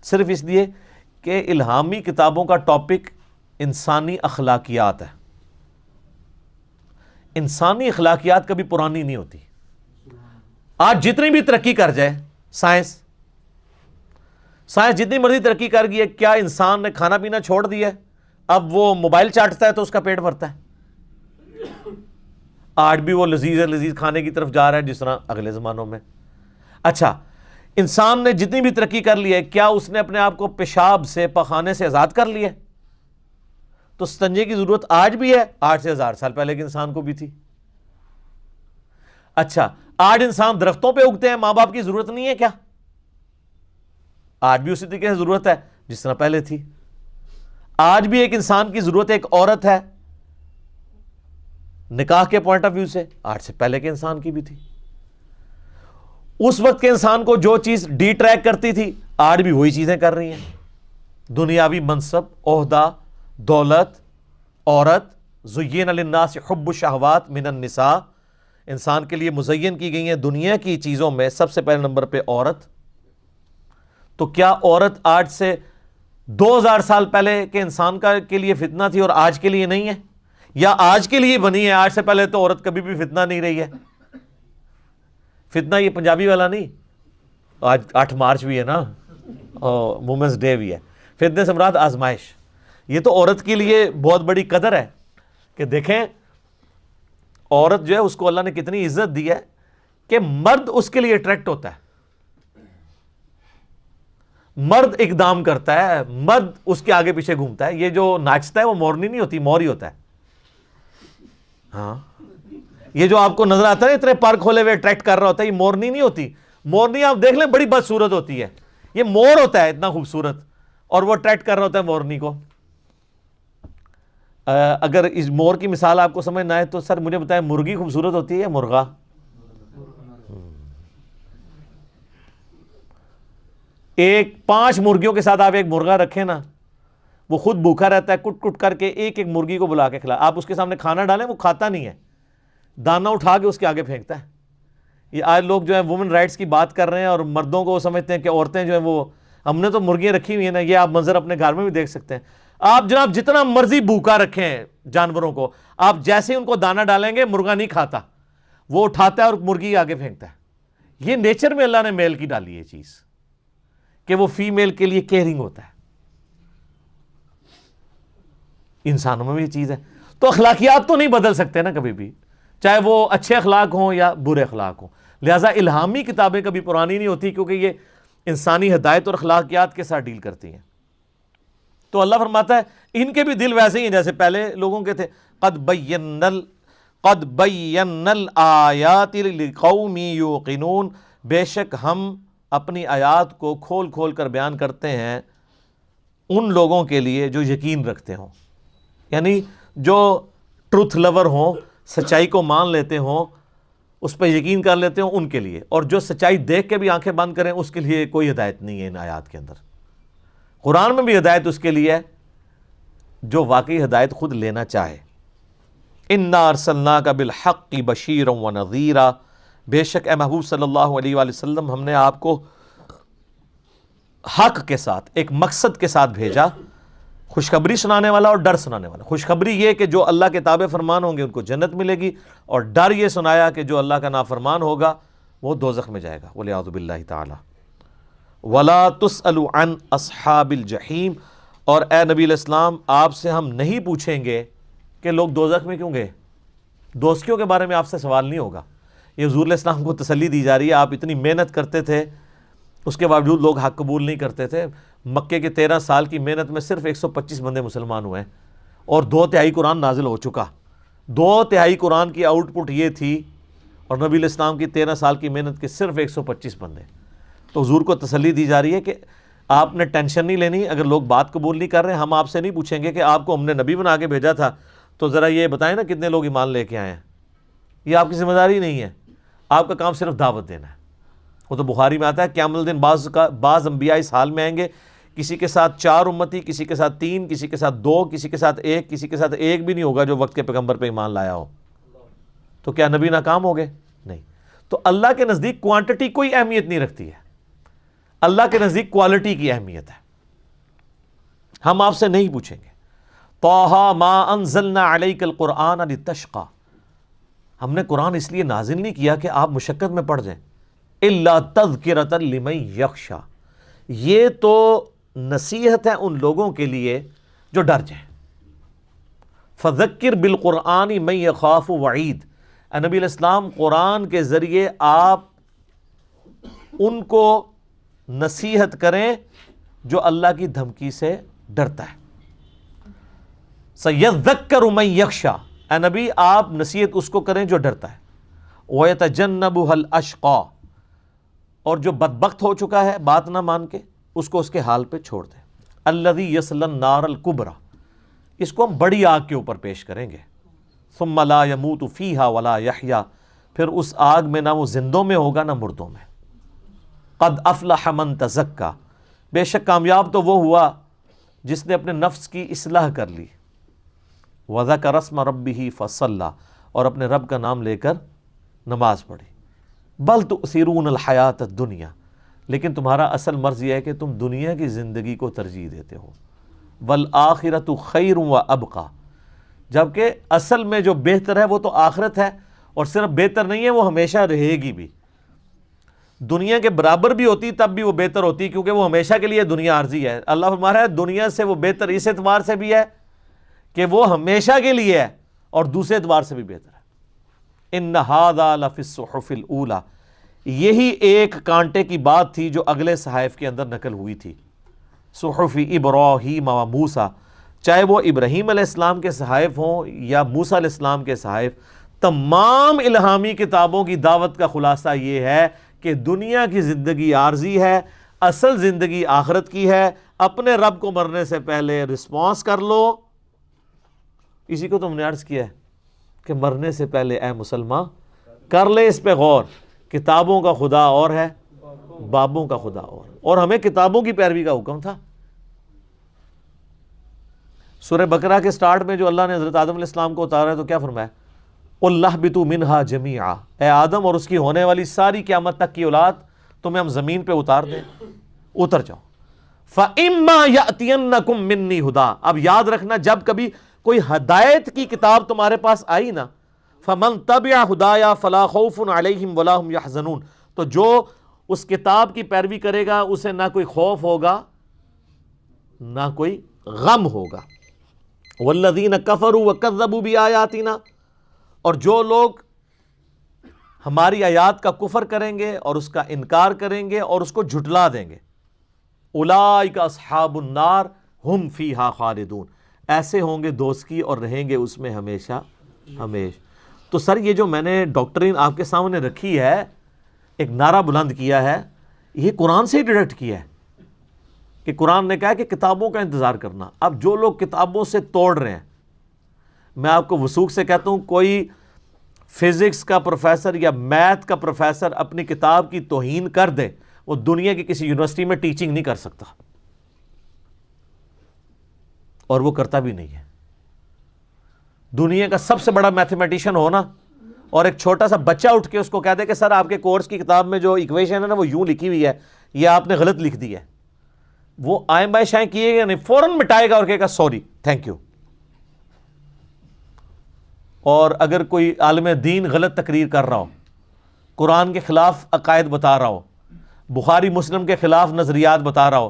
صرف اس لیے کہ الہامی کتابوں کا ٹاپک انسانی اخلاقیات ہے. انسانی اخلاقیات کبھی پرانی نہیں ہوتی. آج جتنی بھی ترقی کر جائے سائنس جتنی مرضی ترقی کر گئی ہے، کیا انسان نے کھانا پینا چھوڑ دیا ہے؟ اب وہ موبائل چاٹتا ہے تو اس کا پیٹ بھرتا ہے. آج بھی وہ لذیذ کھانے کی طرف جا رہا ہے جس طرح اگلے زمانوں میں. اچھا انسان نے جتنی بھی ترقی کر لی ہے، کیا اس نے اپنے آپ کو پیشاب سے، پخانے سے آزاد کر لیا ہے؟ تو استنجے کی ضرورت آج بھی ہے، آج سے 1000 سال پہلے کے انسان کو بھی تھی. اچھا آج انسان درختوں پہ اگتے ہیں، ماں باپ کی ضرورت نہیں ہے کیا؟ آج بھی اسی طریقے سے ضرورت ہے جس طرح پہلے تھی. آج بھی ایک انسان کی ضرورت ایک عورت ہے نکاح کے پوائنٹ آف ویو سے، آج سے پہلے کے انسان کی بھی تھی. اس وقت کے انسان کو جو چیز ڈی ٹریک کرتی تھی، آج بھی وہی چیزیں کر رہی ہیں. دنیاوی منصب، عہدہ، دولت، عورت. زین للناس حب الشہوات من النساء، انسان کے لیے مزین کی گئی ہیں دنیا کی چیزوں میں سب سے پہلے نمبر پہ عورت. تو کیا عورت آج سے 2000 سال پہلے کے انسان کے لیے فتنہ تھی اور آج کے لیے نہیں ہے؟ یا آج کے لیے بنی ہے، آج سے پہلے تو عورت کبھی بھی فتنہ نہیں رہی ہے؟ فتنہ یہ پنجابی والا نہیں، آج 8 مارچ بھی ہے نا، وومنس ڈے بھی ہے. فتنے سے مراد آزمائش. یہ تو عورت کے لیے بہت بڑی قدر ہے کہ دیکھیں عورت جو ہے اس کو اللہ نے کتنی عزت دی ہے کہ مرد اس کے لیے اٹریکٹ ہوتا ہے، مرد اقدام کرتا ہے، مرد اس کے آگے پیچھے گھومتا ہے. یہ جو ناچتا ہے وہ مورنی نہیں ہوتی، مور ہی ہوتا ہے. ہاں یہ جو آپ کو نظر آتا ہے اتنے پر کھولے ہوئے اٹریکٹ کر رہا ہوتا ہے، یہ مورنی نہیں ہوتی. مورنی آپ دیکھ لیں بڑی بدصورت ہوتی ہے، یہ مور ہوتا ہے اتنا خوبصورت اور وہ اٹریکٹ کر رہا ہوتا ہے مورنی کو. اگر اس مور کی مثال آپ کو سمجھ نہ آئے تو سر مجھے بتائیں مرغی خوبصورت ہوتی ہے یا مرغا؟ ایک 5 مرغیوں کے ساتھ آپ ایک مرغا رکھیں نا، وہ خود بھوکا رہتا ہے، کٹ کٹ کر کے ایک ایک مرغی کو بلا کے کھلا. آپ اس کے سامنے کھانا ڈالیں وہ کھاتا نہیں ہے، دانہ اٹھا کے اس کے آگے پھینکتا ہے. یہ آج لوگ جو ہیں وومن رائٹس کی بات کر رہے ہیں اور مردوں کو وہ سمجھتے ہیں کہ عورتیں جو ہیں وہ، ہم نے تو مرغیاں رکھی ہوئی ہیں نا. یہ آپ منظر اپنے گھر میں بھی دیکھ سکتے ہیں. آپ جناب جتنا مرضی بھوکا رکھیں جانوروں کو، آپ جیسے ان کو دانہ ڈالیں گے مرغا نہیں کھاتا، وہ اٹھاتا ہے اور مرغی آگے پھینکتا ہے۔ یہ نیچر میں اللہ نے میل کی ڈالی ہے چیز کہ وہ فیمیل کے لیے کیئرنگ ہوتا ہے۔ انسانوں میں بھی یہ چیز ہے۔ تو اخلاقیات تو نہیں بدل سکتے نا کبھی بھی، چاہے وہ اچھے اخلاق ہوں یا برے اخلاق ہوں۔ لہٰذا الہامی کتابیں کبھی پرانی نہیں ہوتی، کیونکہ یہ انسانی ہدایت اور اخلاقیات کے ساتھ ڈیل کرتی ہیں۔ تو اللہ فرماتا ہے ان کے بھی دل ویسے ہی ہیں جیسے پہلے لوگوں کے تھے۔ قد بینا الآیات لقوم یوقنون، بے شک ہم اپنی آیات کو کھول کھول کر بیان کرتے ہیں ان لوگوں کے لیے جو یقین رکھتے ہوں، یعنی جو ٹروتھ لور ہوں، سچائی کو مان لیتے ہوں، اس پہ یقین کر لیتے ہوں، ان کے لیے۔ اور جو سچائی دیکھ کے بھی آنکھیں بند کریں اس کے لیے کوئی ہدایت نہیں ہے ان آیات کے اندر۔ قرآن میں بھی ہدایت اس کے لیے ہے جو واقعی ہدایت خود لینا چاہے۔ اِنَّا أَرْسَلْنَاكَ بِالْحَقِّ بَشِيرًا وَنَذِيرًا، بے شک اے محبوب صلی اللہ علیہ وآلہ وسلم ہم نے آپ کو حق کے ساتھ، ایک مقصد کے ساتھ بھیجا، خوشخبری سنانے والا اور ڈر سنانے والا۔ خوشخبری یہ کہ جو اللہ کے تابع فرمان ہوں گے ان کو جنت ملے گی، اور ڈر یہ سنایا کہ جو اللہ کا نافرمان ہوگا وہ دوزخ میں جائے گا، وَلِعِیَاذُ بِاللَّهِ تَعَالَى۔ وَلَا تُسْأَلُ عَنْ أَصْحَابِ الْجَحِيمِ، اور اے نبی علیہ السلام آپ سے ہم نہیں پوچھیں گے کہ لوگ دوزخ میں کیوں گئے، دوزخیوں کے بارے میں آپ سے سوال نہیں ہوگا۔ یہ حضور علیہ السلام کو تسلی دی جا رہی ہے، آپ اتنی محنت کرتے تھے اس کے باوجود لوگ حق قبول نہیں کرتے تھے۔ مکے کے 13 سال کی محنت میں صرف 125 بندے مسلمان ہوئے ہیں، اور 2/3 قرآن نازل ہو چکا۔ 2/3 قرآن کی آؤٹ پٹ یہ تھی، اور نبی علیہ السلام کی 13 سال کی محنت کے صرف 125 بندے۔ تو حضور کو تسلی دی جا رہی ہے کہ آپ نے ٹینشن نہیں لینی، اگر لوگ بات قبول نہیں کر رہے ہم آپ سے نہیں پوچھیں گے کہ آپ کو ہم نے نبی بنا کے بھیجا تھا تو ذرا یہ بتائیں نا کتنے لوگ ایمان لے کے آئے ہیں۔ یہ آپ کی ذمہ داری نہیں ہے، آپ کا کام صرف دعوت دینا ہے۔ وہ تو بخاری میں آتا ہے قیامت الدین بعض انبیاء اس حال میں آئیں گے، کسی کے ساتھ 4 امتی، کسی کے ساتھ 3، کسی کے ساتھ 2، کسی کے ساتھ 1، کسی کے ساتھ 1 بھی نہیں ہوگا جو وقت کے پیغمبر پہ ایمان لایا ہو۔ تو کیا نبی ناکام ہو گئے؟ نہیں۔ تو اللہ کے نزدیک کوانٹٹی کوئی اہمیت نہیں رکھتی ہے، اللہ کے نزدیک کوالٹی کی اہمیت ہے۔ ہم آپ سے نہیں پوچھیں گے۔ طٰہٰ مَا أَنزَلْنَا عَلَيْكَ الْقُرْآنَ لِتَشْقَىٰ، ہم نے قرآن اس لیے نازل نہیں کیا کہ آپ مشقت میں پڑ جائیں۔ إِلَّا تَذْكِرَةً لِمَن يَخْشَىٰ، یہ تو نصیحت ہے ان لوگوں کے لیے جو ڈر جائیں۔ فَذَكِّرْ بِالْقُرْآنِ مَن يَخَافُ وَعِيدٍ، اے نبی علیہ السلام قرآن کے ذریعے آپ ان کو نصیحت کریں جو اللہ کی دھمکی سے ڈرتا ہے۔ سَيَذَّكَّرُ مَن يَخْشَىٰ، اے نبی آپ نصیحت اس کو کریں جو ڈرتا ہے۔ وَيَتَجَنَّبُهَا الْأَشْقَىٰ، اور جو بدبخت ہو چکا ہے بات نہ مان کے اس کو اس کے حال پہ چھوڑ دیں۔ الَّذِي يَصْلَى النَّارَ الْكُبْرَىٰ، اس کو ہم بڑی آگ کے اوپر پیش کریں گے۔ ثُمَّ لَا يَمُوتُ فِيهَا وَلَا يَحْيَىٰ، پھر اس آگ میں نہ وہ زندوں میں ہوگا نہ مردوں میں۔ قَدْ أَفْلَحَ مَن تَزَكَّىٰ، بے شک کامیاب تو وہ ہوا جس نے اپنے نفس کی اصلاح کر لی۔ وَذَكَرَ اسْمَ رَبِّهِ فَصَلَّىٰ، اور اپنے رب کا نام لے کر نماز پڑھی۔ بل تؤثرون الحیات الدنیا، لیکن تمہارا اصل مرض یہ ہے کہ تم دنیا کی زندگی کو ترجیح دیتے ہو۔ والآخرۃ خیر وابقیٰ، جبکہ اصل میں جو بہتر ہے وہ تو آخرت ہے، اور صرف بہتر نہیں ہے وہ ہمیشہ رہے گی بھی۔ دنیا کے برابر بھی ہوتی تب بھی وہ بہتر ہوتی، کیونکہ وہ ہمیشہ کے لیے دنیا عارضی ہے۔ اللہ فرما رہا ہے دنیا سے وہ بہتر اس اعتبار سے بھی ہے کہ وہ ہمیشہ کے لیے ہے، اور دوسرے اعتبار سے بھی بہتر ہے۔ ان ھذا لفی الصحف الاولی، یہی ایک کانٹے کی بات تھی جو اگلے صحائف کے اندر نقل ہوئی تھی۔ صحف ابراہیم و موسیٰ، چاہے وہ ابراہیم علیہ السلام کے صحائف ہوں یا موسیٰ علیہ السلام کے صحائف، تمام الہامی کتابوں کی دعوت کا خلاصہ یہ ہے کہ دنیا کی زندگی عارضی ہے، اصل زندگی آخرت کی ہے۔ اپنے رب کو مرنے سے پہلے رسپانس کر لو۔ اسی کو تم نے عرض کیا ہے کہ مرنے سے پہلے اے مسلمان کر لے اس پہ غور، کتابوں کا خدا اور ہے، بابوں کا خدا اور ہمیں کتابوں کی پیروی کا حکم تھا۔ سورہ بقرہ کے سٹارٹ میں جو اللہ نے حضرت آدم علیہ السلام کو اتارا ہے تو کیا فرمایا؟ قُلْ اهْبِطُوا مِنْهَا جَمِيعًا، اے آدم اور اس کی ہونے والی ساری قیامت تک کی اولاد تمہیں ہم زمین پہ اتار دیں، اتر جاؤ۔ فَإِمَّا يَأْتِيَنَّكُم مِّنِّي ہُدًى. اب یاد رکھنا جب کبھی کوئی ہدایت کی کتاب تمہارے پاس آئی نا، فَمَن تَبِعَ ہُدَايَا فَلَا خَوْفٌ عَلَيْهِمْ وَلَا هُمْ يَحْزَنُونَ. تو جو اس کتاب کی پیروی کرے گا اسے نہ کوئی خوف ہوگا نہ کوئی غم ہوگا. وَالَّذِينَ كَفَرُوا وَكَذَّبُوا بِآيَاتِنَا، اور جو لوگ ہماری آیات کا کفر کریں گے اور اس کا انکار کریں گے اور اس کو جھٹلا دیں گے، اولئک اصحاب النار ہم فیہا خالدون، ایسے ہوں گے دوست کی اور رہیں گے اس میں ہمیشہ ہمیشہ. تو سر یہ جو میں نے ڈاکٹرین آپ کے سامنے رکھی ہے، ایک نعرہ بلند کیا ہے، یہ قرآن سے ہی ڈائریکٹ کیا ہے کہ قرآن نے کہا ہے کہ کتابوں کا انتظار کرنا. اب جو لوگ کتابوں سے توڑ رہے ہیں، میں آپ کو وثوق سے کہتا ہوں کوئی فزکس کا پروفیسر یا میتھ کا پروفیسر اپنی کتاب کی توہین کر دے، وہ دنیا کی کسی یونیورسٹی میں ٹیچنگ نہیں کر سکتا، اور وہ کرتا بھی نہیں ہے. دنیا کا سب سے بڑا میتھمیٹیشین ہونا اور ایک چھوٹا سا بچہ اٹھ کے اس کو کہہ دے کہ سر آپ کے کورس کی کتاب میں جو ایکویشن ہے نا وہ یوں لکھی ہوئی ہے، یہ آپ نے غلط لکھ دی ہے، وہ آئیں بائیں شائیں کیے گا نہیں، فوراً مٹائے گا اور کہے گا سوری تھینک یو. اور اگر کوئی عالم دین غلط تقریر کر رہا ہو، قرآن کے خلاف عقائد بتا رہا ہو، بخاری مسلم کے خلاف نظریات بتا رہا ہو،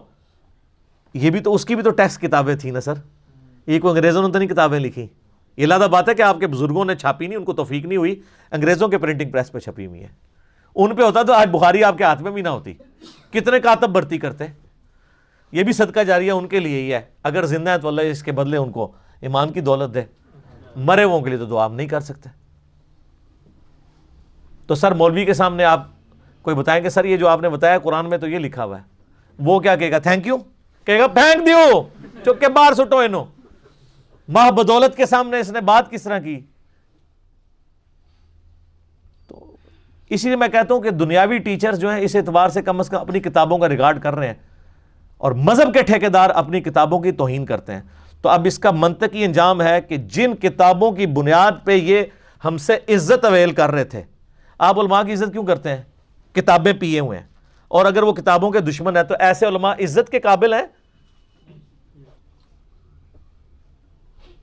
یہ بھی تو اس کی بھی تو ٹیکسٹ کتابیں تھیں نا سر، یہ کوئی انگریزوں نے تو نہیں کتابیں لکھی. یہ علیحدہ بات ہے کہ آپ کے بزرگوں نے چھاپی نہیں، ان کو توفیق نہیں ہوئی، انگریزوں کے پرنٹنگ پریس پہ چھپی ہوئی ہے. ان پہ ہوتا تو آج بخاری آپ کے ہاتھ میں بھی نہ ہوتی. کتنے کاتب بھرتی کرتے، یہ بھی صدقہ جاریہ ان کے لیے ہی ہے. اگر زندہ ہے تو اللہ اس کے بدلے ان کو ایمان کی دولت دے، مرے ہووں کے لیے تو دعا ہم نہیں کر سکتے. تو سر مولوی کے سامنے آپ کوئی بتائیں کہ سر یہ جو آپ نے بتایا قرآن میں تو یہ لکھا ہوا ہے، وہ کیا کہے گا؟ تھینک یو کہے گا، پھینک دیو چپ کے باہر سٹو انہوں. ماہ بدولت کے سامنے اس نے بات کس طرح کی. تو اسی لیے میں کہتا ہوں کہ دنیاوی ٹیچرز جو ہیں اس اعتبار سے کم از کم اپنی کتابوں کا ریکارڈ کر رہے ہیں، اور مذہب کے ٹھیکیدار اپنی کتابوں کی توہین کرتے ہیں. تو اب اس کا منطقی انجام ہے کہ جن کتابوں کی بنیاد پہ یہ ہم سے عزت اویل کر رہے تھے، آپ علماء کی عزت کیوں کرتے ہیں؟ کتابیں پیے ہوئے ہیں. اور اگر وہ کتابوں کے دشمن ہیں تو ایسے علماء عزت کے قابل ہیں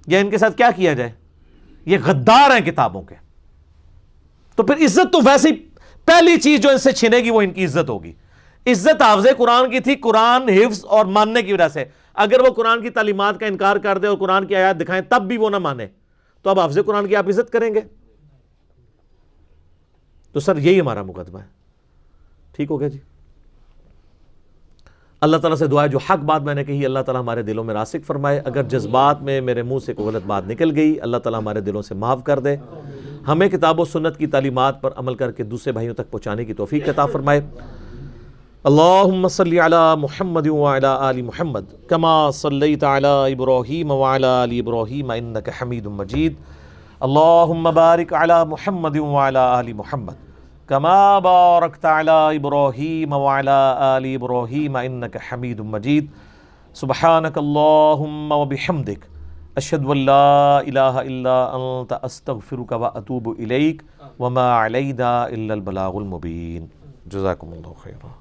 یا ان کے ساتھ کیا کیا جائے؟ یہ غدار ہیں کتابوں کے. تو پھر عزت تو ویسے ہی پہلی چیز جو ان سے چھینے گی وہ ان کی عزت ہوگی. عزت حافظ قرآن کی تھی، قرآن حفظ اور ماننے کی وجہ سے. اگر وہ قرآن کی تعلیمات کا انکار کر دے اور قرآن کی آیات دکھائیں تب بھی وہ نہ مانے، تو اب حافظ قرآن کی آپ عزت کریں گے؟ تو سر یہی ہمارا مقدمہ ہے. ٹھیک ہو گیا جی. اللہ تعالیٰ سے دعا ہے جو حق بات میں نے کہی اللہ تعالیٰ ہمارے دلوں میں راسخ فرمائے. اگر جذبات میں میرے منہ سے کوئی غلط بات نکل گئی اللہ تعالیٰ ہمارے دلوں سے معاف کر دے. ہمیں کتاب و سنت کی تعلیمات پر عمل کر کے دوسرے بھائیوں تک پہنچانے کی توفیق عطا فرمائے. اللہم صلی علی محمد وعلی آل محمد کما صلیت علی ابراہیم وعلی آل ابراہیم انک حمید مجید. اللہم بارک علی محمد وعلی آل محمد کما بارکت علی ابراہیم وعلی آل ابراہیم انک حمید مجید. سبحانک اللہم وبحمدک اشہد ان لا الہ الا انت استغفرک واتوب الیک وما علینا الا البلاغ المبین. جزاکم اللہ خیرا.